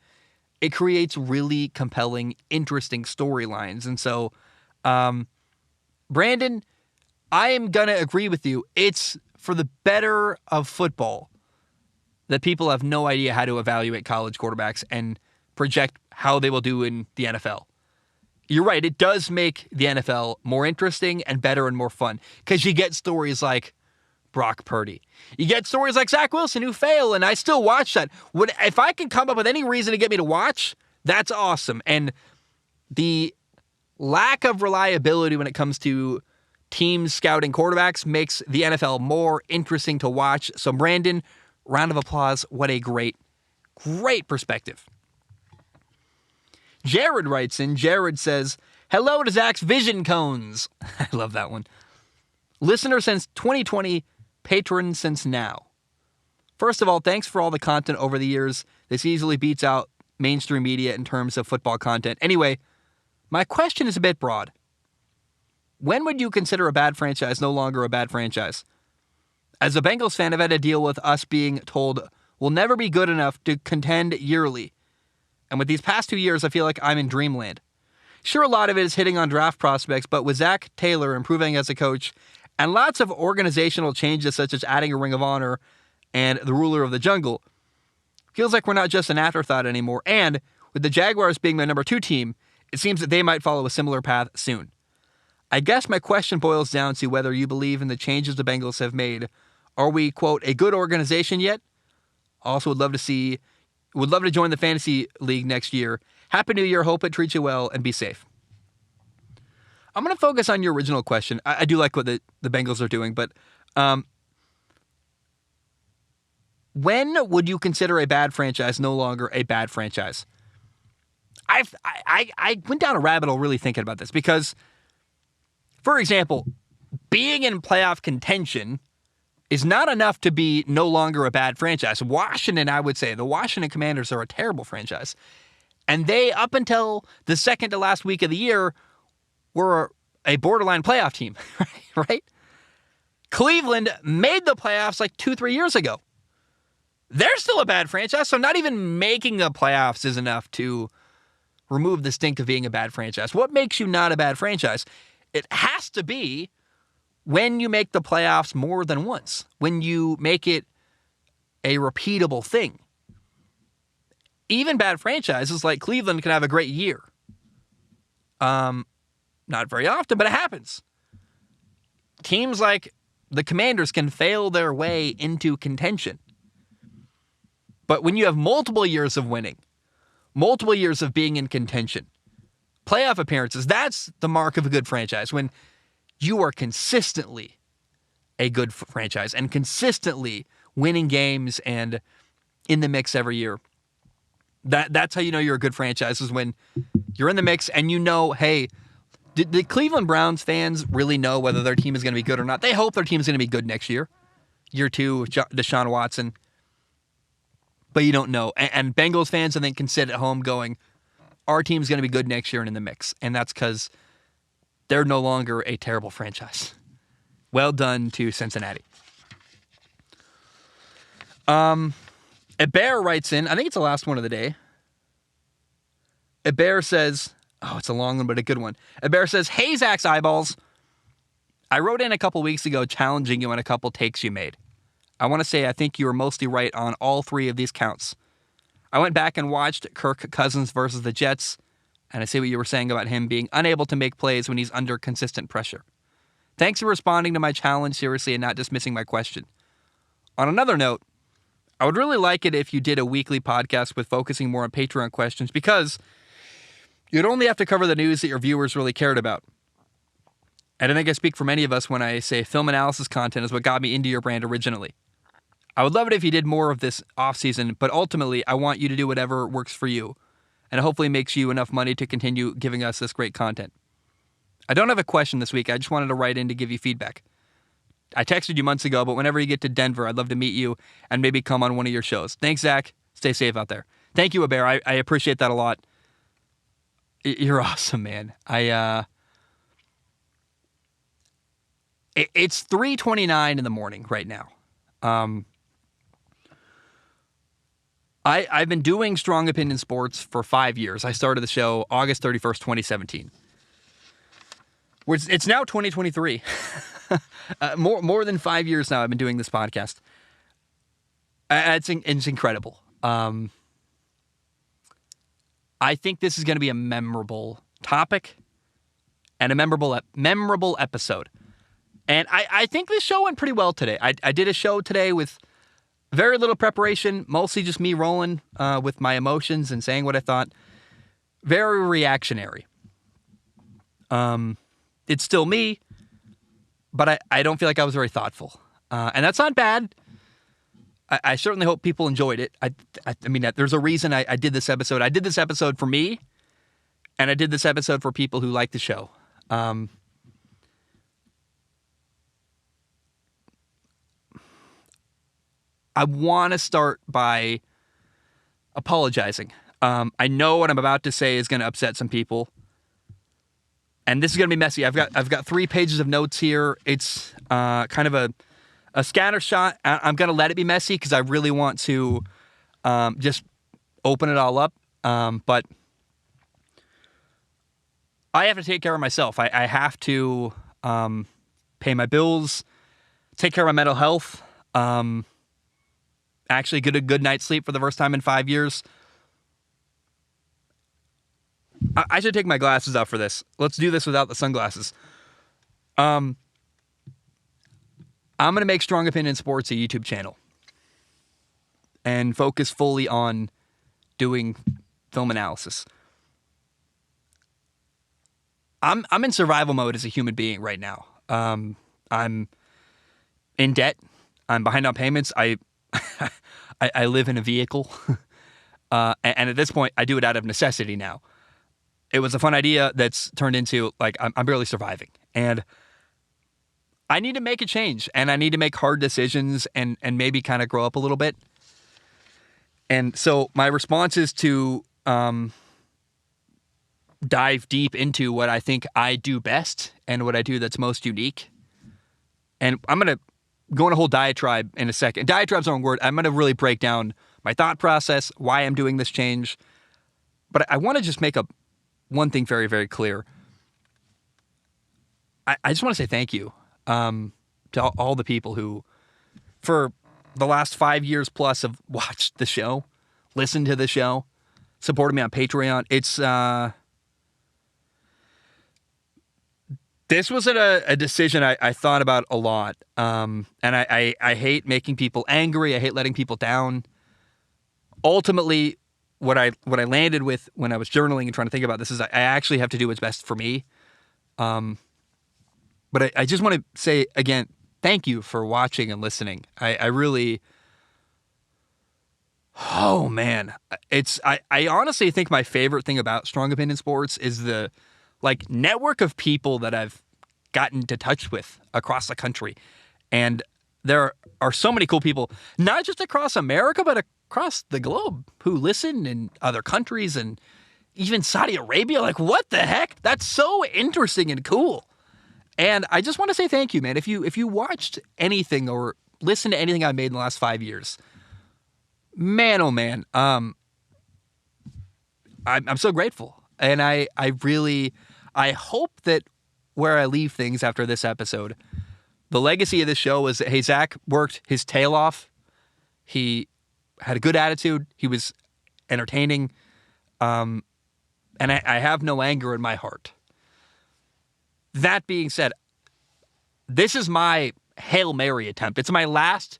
it creates really compelling, interesting storylines. And so, Brandon, I am going to agree with you. It's for the better of football that people have no idea how to evaluate college quarterbacks and project how they will do in the NFL. You're right. It does make the NFL more interesting and better and more fun because you get stories like Brock Purdy. You get stories like Zach Wilson who fail, and I still watch that. If I can come up with any reason to get me to watch, that's awesome. And the lack of reliability when it comes to teams scouting quarterbacks makes the NFL more interesting to watch. So, Brandon, round of applause. What a great perspective. Jared writes in. Jared says, hello to Zach's Vision Cones. I love that one. Listener since 2020, patron since now. First of all, thanks for all the content over the years. This easily beats out mainstream media in terms of football content. Anyway, my question is a bit broad. When would you consider a bad franchise no longer a bad franchise? As a Bengals fan, I've had to deal with us being told we'll never be good enough to contend yearly. And with these past 2 years, I feel like I'm in dreamland. Sure, a lot of it is hitting on draft prospects, but with Zach Taylor improving as a coach and lots of organizational changes such as adding a Ring of Honor and the ruler of the jungle, feels like we're not just an afterthought anymore. And with the Jaguars being my number 2 team, it seems that they might follow a similar path soon. I guess my question boils down to whether you believe in the changes the Bengals have made. Are we, quote, a good organization yet? Also would love to join the fantasy league next year. Happy New Year. Hope it treats you well and be safe. I'm going to focus on your original question. I do like what the Bengals are doing, but when would you consider a bad franchise no longer a bad franchise? I went down a rabbit hole really thinking about this because, for example, being in playoff contention is not enough to be no longer a bad franchise. Washington, I would say, the Washington Commanders are a terrible franchise. And they, up until the second to last week of the year, were a borderline playoff team, right? Cleveland made the playoffs like 2-3 years ago. They're still a bad franchise, so not even making the playoffs is enough to remove the stink of being a bad franchise. What makes you not a bad franchise? It has to be when you make the playoffs more than once, when you make it a repeatable thing. Even bad franchises like Cleveland can have a great year. Not very often, but it happens. Teams like the Commanders can fail their way into contention. But when you have multiple years of winning, multiple years of being in contention, playoff appearances, that's the mark of a good franchise. When you are consistently a good franchise and consistently winning games and in the mix every year. That's how you know you're a good franchise, is when you're in the mix and you know, hey, did the Cleveland Browns fans really know whether their team is going to be good or not? They hope their team is going to be good next year. Year 2, Deshaun Watson. But you don't know. And Bengals fans, I think, can sit at home going, our team's going to be good next year and in the mix. And that's because they're no longer a terrible franchise. Well done to Cincinnati. A Bear writes in, I think it's the last one of the day. A Bear says, oh, it's a long one, but a good one. A Bear says, hey, Zach's eyeballs. I wrote in a couple weeks ago challenging you on a couple takes you made. I want to say I think you were mostly right on all 3 of these counts. I went back and watched Kirk Cousins versus the Jets, and I see what you were saying about him being unable to make plays when he's under consistent pressure. Thanks for responding to my challenge seriously and not dismissing my question. On another note, I would really like it if you did a weekly podcast with focusing more on Patreon questions, because you'd only have to cover the news that your viewers really cared about. And I think I speak for many of us when I say film analysis content is what got me into your brand originally. I would love it if you did more of this off season, but ultimately I want you to do whatever works for you and hopefully makes you enough money to continue giving us this great content. I don't have a question this week. I just wanted to write in to give you feedback. I texted you months ago, but whenever you get to Denver, I'd love to meet you and maybe come on one of your shows. Thanks, Zach. Stay safe out there. Thank you, Abear. I appreciate that a lot. You're awesome, man. It's 3:29 in the morning right now. I've been doing Strong Opinion Sports for 5 years. I started the show August 31st, 2017. It's now 2023. More than 5 years now I've been doing this podcast. It's incredible. I think this is going to be a memorable topic and a memorable episode. And I think this show went pretty well today. I did a show today with very little preparation, mostly just me rolling with my emotions and saying what I thought. Very reactionary. It's still me, but I don't feel like I was very thoughtful. And that's not bad. I certainly hope people enjoyed it. I mean, there's a reason I did this episode. I did this episode for me, and I did this episode for people who like the show. I want to start by apologizing. I know what I'm about to say is going to upset some people, and this is going to be messy. I've got 3 pages of notes here. It's kind of a scatter shot. I'm going to let it be messy because I really want to just open it all up. But I have to take care of myself. I have to pay my bills, take care of my mental health, actually get a good night's sleep for the first time in 5 years. I should take my glasses off for this. Let's do this without the sunglasses. I'm going to make Strong Opinion Sports a YouTube channel and focus fully on doing film analysis. I'm in survival mode as a human being right now. I'm in debt. I'm behind on payments. I live in a vehicle. And at this point, I do it out of necessity now. It was a fun idea that's turned into, like, I'm barely surviving. And I need to make a change. And I need to make hard decisions and maybe kind of grow up a little bit. And so my response is to dive deep into what I think I do best and what I do that's most unique. And I'm going to go on a whole diatribe in a second. Diatribe's the wrong word. I'm going to really break down my thought process, why I'm doing this change. But I want to just make one thing very, very clear. I just want to say thank you to all the people who, for the last 5 years plus, have watched the show, listened to the show, supported me on Patreon. This wasn't a decision I thought about a lot. And I hate making people angry. I hate letting people down. Ultimately, what I landed with when I was journaling and trying to think about this is I actually have to do what's best for me. But I just want to say again, thank you for watching and listening. I really, oh man, I honestly think my favorite thing about Strong Opinion Sports is the network of people that I've gotten to touch with across the country. And there are so many cool people, not just across America, but across the globe who listen in other countries and even Saudi Arabia. Like, what the heck? That's so interesting and cool. And I just want to say thank you, man. If you watched anything or listened to anything I made in the last 5 years, man, oh man, I'm so grateful. And I hope that where I leave things after this episode, the legacy of this show is that, hey, Zach worked his tail off. He had a good attitude. He was entertaining. And I have no anger in my heart. That being said, this is my Hail Mary attempt. It's my last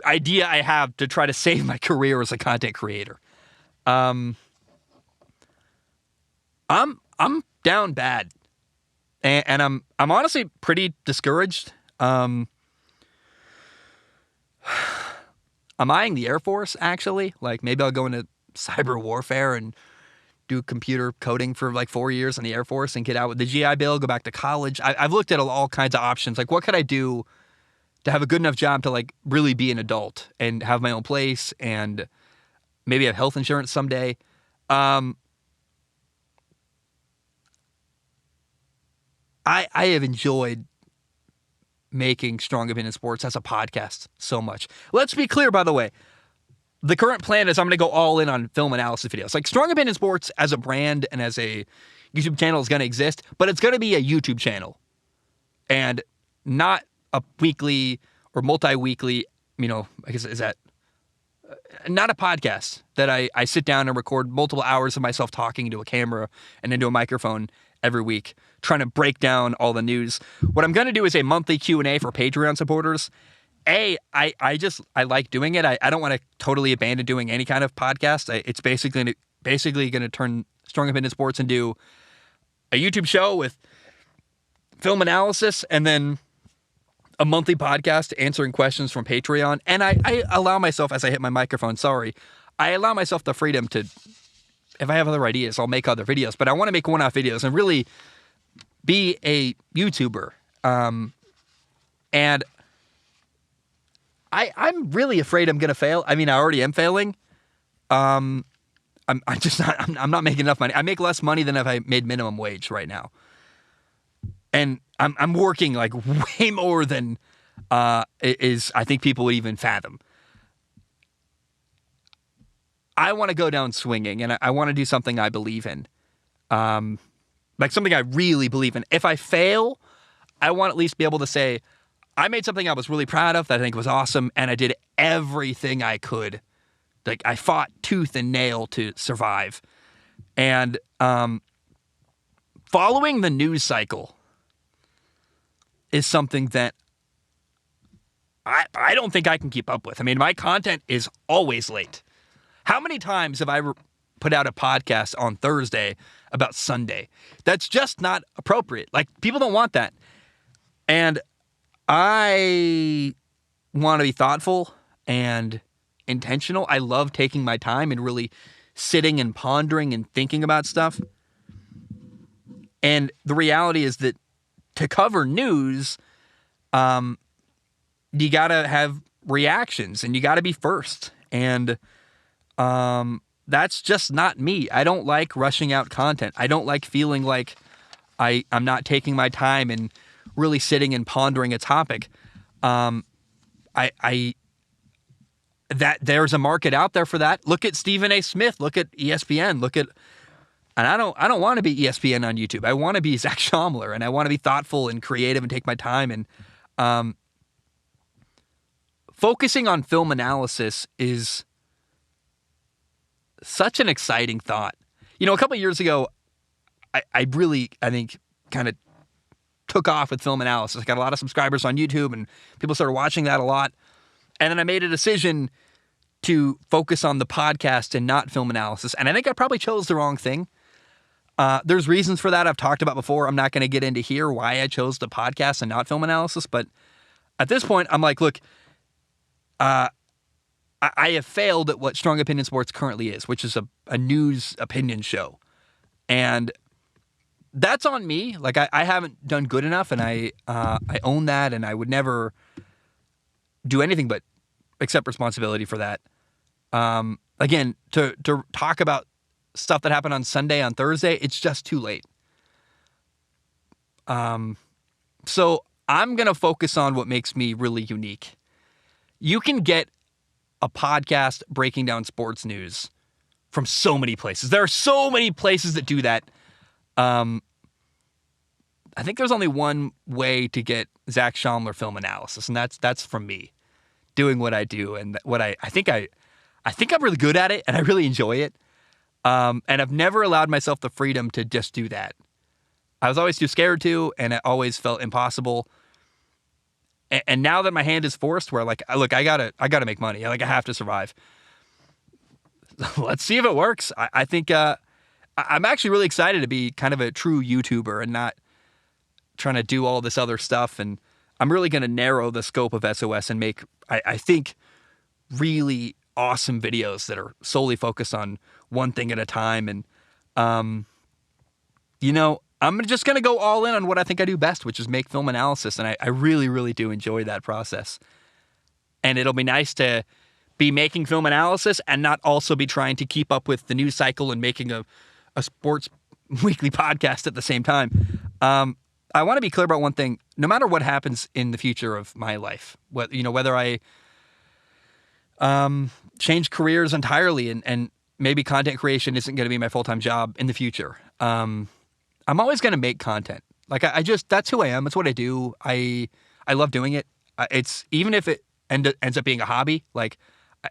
idea I have to try to save my career as a content creator. I'm down bad. And I'm honestly pretty discouraged. I'm eyeing the Air Force, actually. Like, maybe I'll go into cyber warfare and do computer coding for like 4 years in the Air Force and get out with the GI Bill, go back to college. I've looked at all kinds of options. Like, what could I do to have a good enough job to like really be an adult and have my own place and maybe have health insurance someday? I have enjoyed making Strong Opinion Sports as a podcast so much. Let's be clear, by the way. The current plan is I'm going to go all in on film analysis videos. Like, Strong Opinion Sports as a brand and as a YouTube channel is going to exist, but it's going to be a YouTube channel and not a weekly or multi-weekly, I guess, is that not a podcast that I sit down and record multiple hours of myself talking into a camera and into a microphone every week, trying to break down all the news. What I'm going to do is a monthly Q&A for Patreon supporters. I like doing it. I don't want to totally abandon doing any kind of podcast. It's basically going to turn Strong Opinion Sports into a YouTube show with film analysis and then a monthly podcast answering questions from Patreon. And I allow myself, as I hit my microphone, I allow myself the freedom to, if I have other ideas, I'll make other videos. But I want to make one-off videos and really be a YouTuber. And I'm really afraid I'm going to fail. I mean, I already am failing. I'm not making enough money. I make less money than if I made minimum wage right now. And I'm working like way more than is I think people would even fathom. I want to go down swinging, and I want to do something I believe in. Like something I really believe in. If I fail, I want to at least be able to say, I made something I was really proud of that I think was awesome, and I did everything I could. Like, I fought tooth and nail to survive. And following the news cycle is something that I don't think I can keep up with. I mean, my content is always late. How many times have I put out a podcast on Thursday about Sunday? That's just not appropriate. Like, people don't want that. And I want to be thoughtful and intentional. I love taking my time and really sitting and pondering and thinking about stuff. And the reality is that to cover news, you got to have reactions and you got to be first. And that's just not me. I don't like rushing out content. I don't like feeling like I'm not taking my time and really sitting and pondering a topic. That there's a market out there for that. Look at Stephen A. Smith. Look at ESPN. And I don't want to be ESPN on YouTube. I want to be Zach Schaumler, and I want to be thoughtful and creative and take my time. And focusing on film analysis is such an exciting thought. A couple of years ago, I think, kind of took off with film analysis. I got a lot of subscribers on YouTube, and people started watching that a lot. And then I made a decision to focus on the podcast and not film analysis. And I think I probably chose the wrong thing. There's reasons for that I've talked about before. I'm not going to get into here why I chose the podcast and not film analysis. But at this point, I'm like, look, I have failed at what Strong Opinion Sports currently is, which is a news opinion show. And that's on me. Like, I haven't done good enough, and I own that, and I would never do anything but accept responsibility for that. Again, to talk about stuff that happened on Sunday, on Thursday, it's just too late. So I'm going to focus on what makes me really unique. You can get a podcast breaking down sports news from so many places. There are so many places that do that. I think there's only one way to get Zach Schaumler film analysis, and that's from me doing what I do, and what I think I'm really good at it, and I really enjoy it. And I've never allowed myself the freedom to just do that. I was always too scared to, and it always felt impossible. And now that my hand is forced, where like, look, I gotta make money. Like, I have to survive. Let's see if it works. I think I'm actually really excited to be kind of a true YouTuber and not trying to do all this other stuff. And I'm really going to narrow the scope of SOS and make, I think, really awesome videos that are solely focused on one thing at a time. And, I'm just going to go all in on what I think I do best, which is make film analysis. And I really, really do enjoy that process. And it'll be nice to be making film analysis and not also be trying to keep up with the news cycle and making a sports weekly podcast at the same time. I want to be clear about one thing. No matter what happens in the future of my life, whether I change careers entirely and maybe content creation isn't going to be my full-time job in the future, I'm always going to make content. Like that's who I am. It's what I do. I love doing it. It's even if it ends up being a hobby, like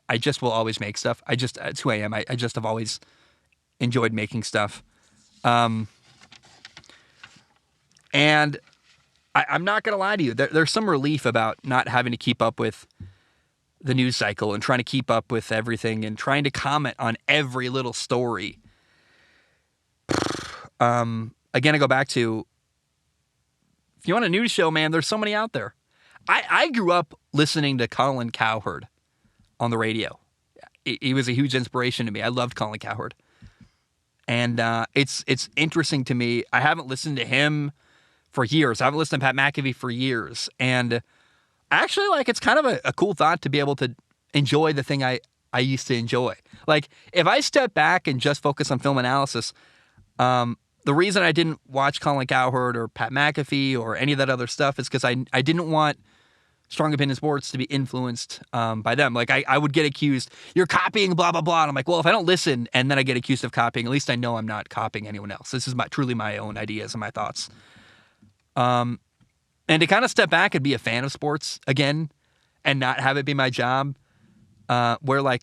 I just will always make stuff. It's who I am. I just have always enjoyed making stuff. And I'm not going to lie to you. There's some relief about not having to keep up with the news cycle and trying to keep up with everything and trying to comment on every little story. Again, I go back to, if you want a news show, man, there's so many out there. I grew up listening to Colin Cowherd on the radio. He was a huge inspiration to me. I loved Colin Cowherd. And it's interesting to me. I haven't listened to him for years. I haven't listened to Pat McAfee for years. And actually, it's kind of a cool thought to be able to enjoy the thing I used to enjoy. Like, if I step back and just focus on film analysis, the reason I didn't watch Colin Cowherd or Pat McAfee or any of that other stuff is because I didn't want Strong Opinion Sports to be influenced by them. Like, I would get accused, you're copying blah, blah, blah. And I'm like, well, if I don't listen and then I get accused of copying, at least I know I'm not copying anyone else. This is truly my own ideas and my thoughts. And to kind of step back and be a fan of sports again and not have it be my job, where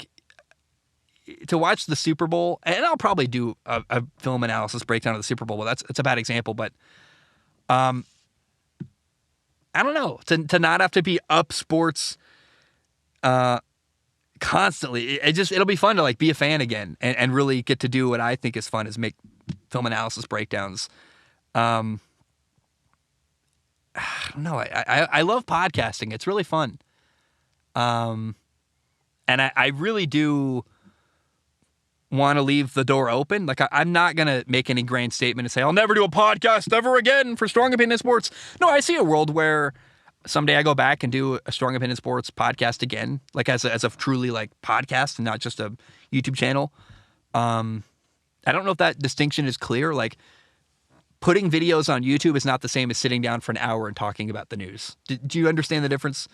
to watch the Super Bowl, and I'll probably do a film analysis breakdown of the Super Bowl, but it's a bad example, but I don't know, to not have to be up sports constantly. It'll be fun to be a fan again and really get to do what I think is fun, is make film analysis breakdowns. I don't know. I love podcasting. It's really fun. And I really do want to leave the door open. I'm not going to make any grand statement and say, I'll never do a podcast ever again for Strong Opinion Sports. No, I see a world where someday I go back and do a Strong Opinion Sports podcast again, as a truly podcast and not just a YouTube channel. I don't know if that distinction is clear. Putting videos on YouTube is not the same as sitting down for an hour and talking about the news. Do you understand the difference?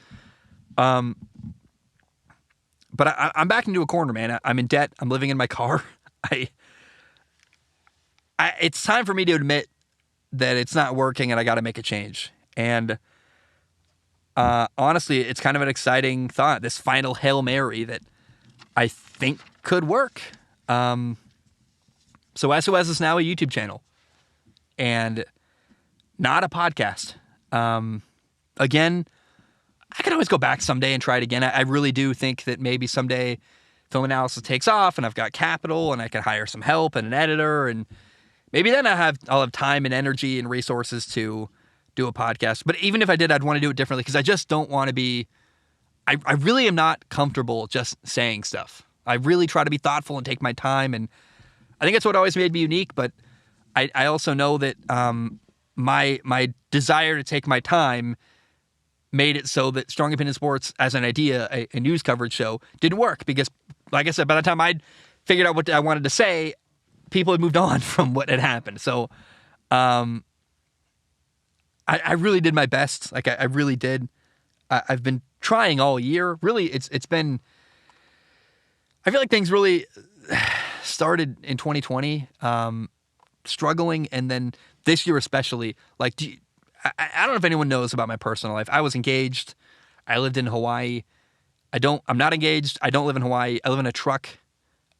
But I'm backed into a corner, man. I'm in debt. I'm living in my car. It's time for me to admit that it's not working and I got to make a change. And honestly, it's kind of an exciting thought, this final Hail Mary that I think could work. So SOS is now a YouTube channel and not a podcast. Again, I can always go back someday and try it again. I really do think that maybe someday film analysis takes off and I've got capital and I can hire some help and an editor, and maybe then I'll have time and energy and resources to do a podcast. But even if I did, I'd want to do it differently, because I just don't want to be, I really am not comfortable just saying stuff. I really try to be thoughtful and take my time, and I think that's what always made me unique. But I also know that my desire to take my time made it so that Strong Opinion Sports as an idea, a news coverage show, didn't work, because, like I said, by the time I'd figured out what I wanted to say, people had moved on from what had happened. So I really did my best. I really did. I've been trying all year. Really, it's been, I feel like things really started in 2020, struggling, and then this year especially, I don't know if anyone knows about my personal life. I was engaged. I lived in Hawaii. I'm not engaged. I don't live in Hawaii. I live in a truck.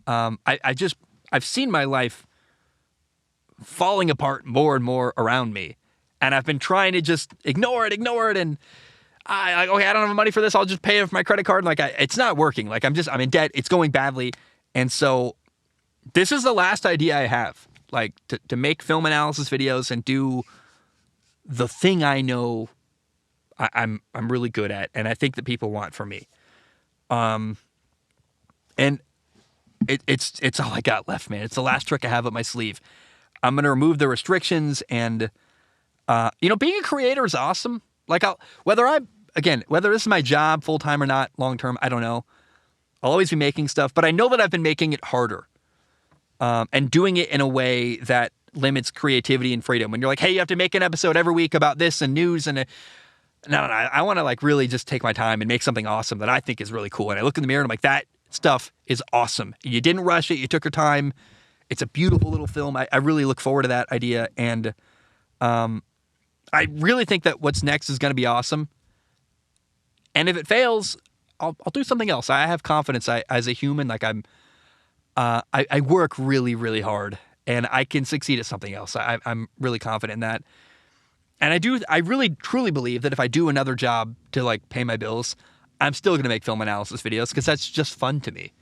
I've seen my life falling apart more and more around me. And I've been trying to just ignore it. And I don't have money for this. I'll just pay it with my credit card. It's not working. I'm in debt. It's going badly. And so this is the last idea I have, to make film analysis videos and do the thing I know I'm really good at, and I think that people want from me. And it's all I got left, man. It's the last trick I have up my sleeve. I'm going to remove the restrictions, and being a creator is awesome. Like whether this is my job full time or not, long term, I don't know. I'll always be making stuff, but I know that I've been making it harder, and doing it in a way that limits creativity and freedom. When you're like, hey, you have to make an episode every week about this and news and no, I want to like really just take my time and make something awesome that I think is really cool. And I look in the mirror and I'm like, that stuff is awesome. You didn't rush it. You took your time. It's a beautiful little film. I really look forward to that idea. And I really think that what's next is going to be awesome. And if it fails, I'll do something else. I have confidence. As a human, like I work really, really hard, and I can succeed at something else. I'm really confident in that. And I really truly believe that if I do another job to like pay my bills, I'm still going to make film analysis videos because that's just fun to me.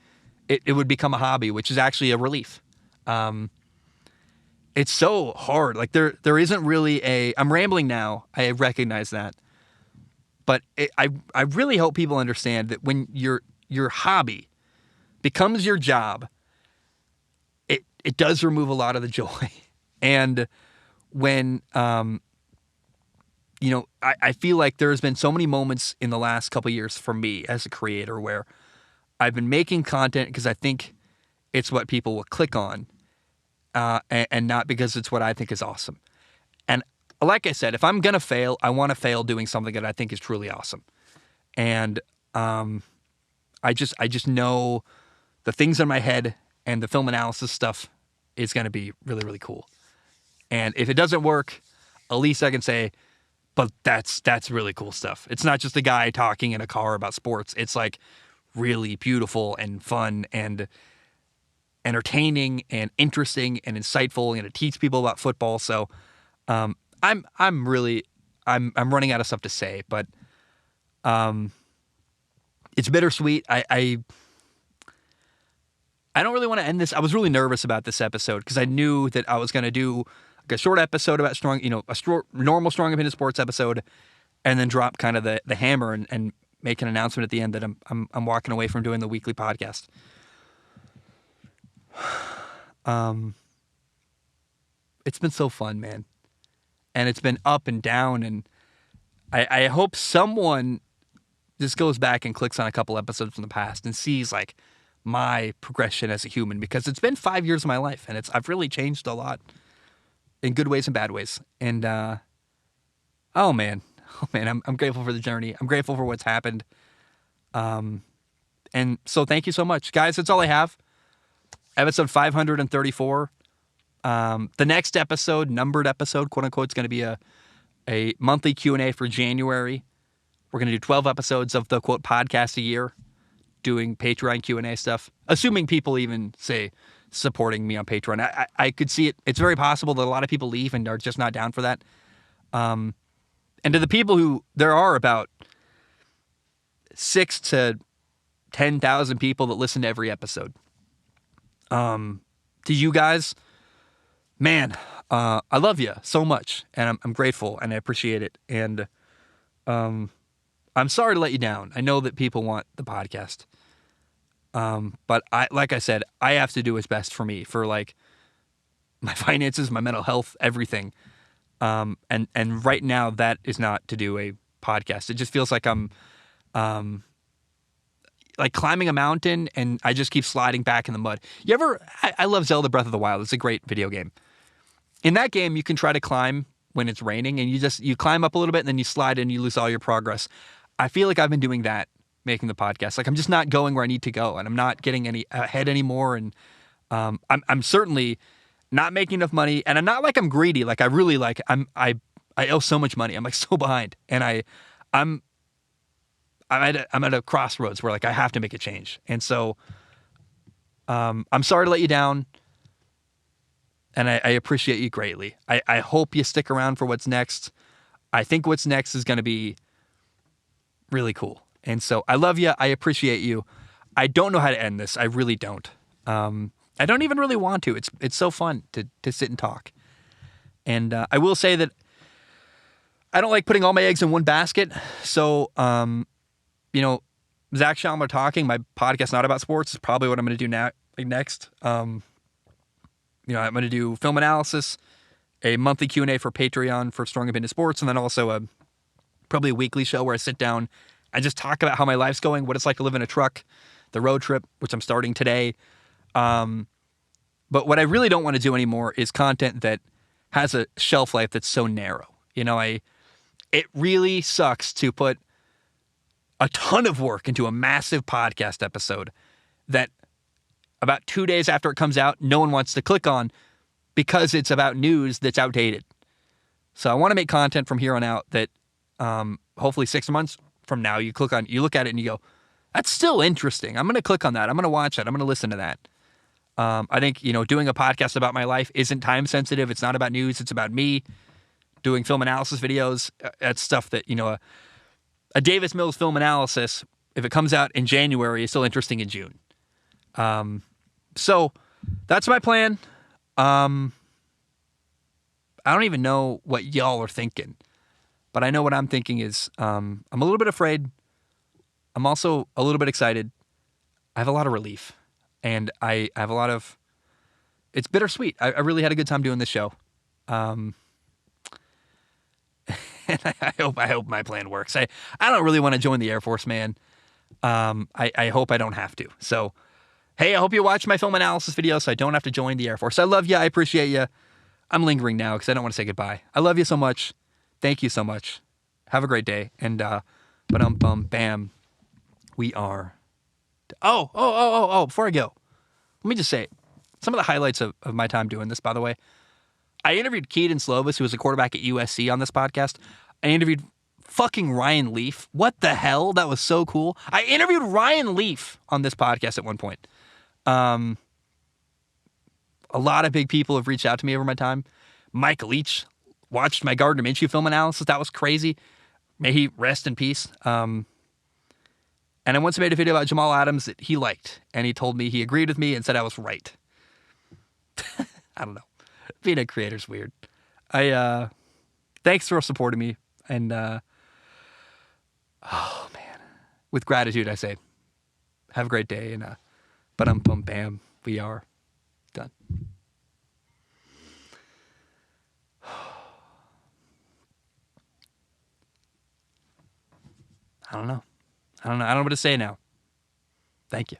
It would become a hobby, which is actually a relief. It's so hard. Like there isn't really I'm rambling now. I recognize that. But I really hope people understand that when your hobby becomes your job, it does remove a lot of the joy. And when I feel like there's been so many moments in the last couple of years for me as a creator where I've been making content because I think it's what people will click on, and not because it's what I think is awesome. And like I said, if I'm going to fail, I want to fail doing something that I think is truly awesome. And I just know the things in my head and the film analysis stuff is going to be really, really cool. And if it doesn't work, at least I can say, but that's really cool stuff. It's not just a guy talking in a car about sports. It's like really beautiful and fun and entertaining and interesting and insightful, and it teaches people about football. So I'm running out of stuff to say, but it's bittersweet. I don't really want to end this. I was really nervous about this episode because I knew that I was going to do like a short episode about normal Strong Opinion Sports episode, and then drop kind of the hammer and make an announcement at the end that I'm walking away from doing the weekly podcast. It's been so fun, man. And it's been up and down, and I hope someone just goes back and clicks on a couple episodes from the past and sees like my progression as a human, because it's been 5 years of my life, and I've really changed a lot in good ways and bad ways. And oh man, I'm grateful for the journey. I'm grateful for what's happened. And so thank you so much, guys. That's all I have. Episode 534. The next episode, numbered episode, quote unquote, is going to be a monthly Q&A for January. We're going to do 12 episodes of the quote podcast a year, doing Patreon Q&A stuff, assuming people even say supporting me on Patreon. I could see it. It's very possible that a lot of people leave and are just not down for that. And to the people who, there are about 6,000 to 10,000 people that listen to every episode. To you guys, man, I love you so much, and I'm grateful, and I appreciate it. And I'm sorry to let you down. I know that people want the podcast. But like I said, I have to do what's best for me, for like my finances, my mental health, everything. And right now that is not to do a podcast. It just feels like I'm like climbing a mountain and I just keep sliding back in the mud. I love Zelda Breath of the Wild. It's a great video game. In that game, you can try to climb when it's raining, and you climb up a little bit and then you slide and you lose all your progress. I feel like I've been doing that making the podcast. Like I'm just not going where I need to go, and I'm not getting any ahead anymore. And I'm certainly not making enough money, and I'm not like I'm greedy. Like I really like I owe so much money. I'm like so behind, and I'm at a crossroads where like I have to make a change. And so I'm sorry to let you down, and I appreciate you greatly. I hope you stick around for what's next. I think what's next is going to be really cool. And so I love you. I appreciate you. I don't know how to end this. I really don't. I don't even really want to. It's so fun to sit and talk. And I will say that I don't like putting all my eggs in one basket. So, Zach Schaumler Talking, my podcast not about sports, is probably what I'm going to do now, next. I'm going to do film analysis, a monthly Q&A for Patreon for Strong Opinion Sports, and then also probably a weekly show where I sit down and just talk about how my life's going, what it's like to live in a truck, the road trip, which I'm starting today. But what I really don't want to do anymore is content that has a shelf life that's so narrow. It really sucks to put a ton of work into a massive podcast episode that about 2 days after it comes out, no one wants to click on because it's about news that's outdated. So I want to make content from here on out that hopefully 6 months from now, you look at it and you go, that's still interesting. I'm going to click on that. I'm going to watch that. I'm going to listen to that. I think, doing a podcast about my life isn't time sensitive. It's not about news. It's about me doing film analysis videos. That's stuff that, a Davis Mills film analysis, if it comes out in January, is still interesting in June. So that's my plan. I don't even know what y'all are thinking, but I know what I'm thinking is I'm a little bit afraid. I'm also a little bit excited. I have a lot of relief, and I have a lot of, it's bittersweet. I really had a good time doing this show. And I hope my plan works. I don't really want to join the Air Force, man. I hope I don't have to. So, hey, I hope you watch my film analysis video so I don't have to join the Air Force. I love you. I appreciate you. I'm lingering now because I don't want to say goodbye. I love you so much. Thank you so much. Have a great day. And bam, we are. Before I go, let me just say some of the highlights of my time doing this, by the way. I interviewed Keaton Slovis, who was a quarterback at USC, on this podcast. I interviewed fucking Ryan Leaf. What the hell? That was so cool. I interviewed Ryan Leaf on this podcast at one point. A lot of big people have reached out to me over my time. Mike Leach watched my Gardner Minshew film analysis. That was crazy. May he rest in peace. And I once made a video about Jamal Adams that he liked, and he told me he agreed with me and said I was right. I don't know. Being a creator's weird. Thanks for supporting me. And, with gratitude, I say, have a great day. And, bam, we are done. I don't know. I don't know what to say now. Thank you.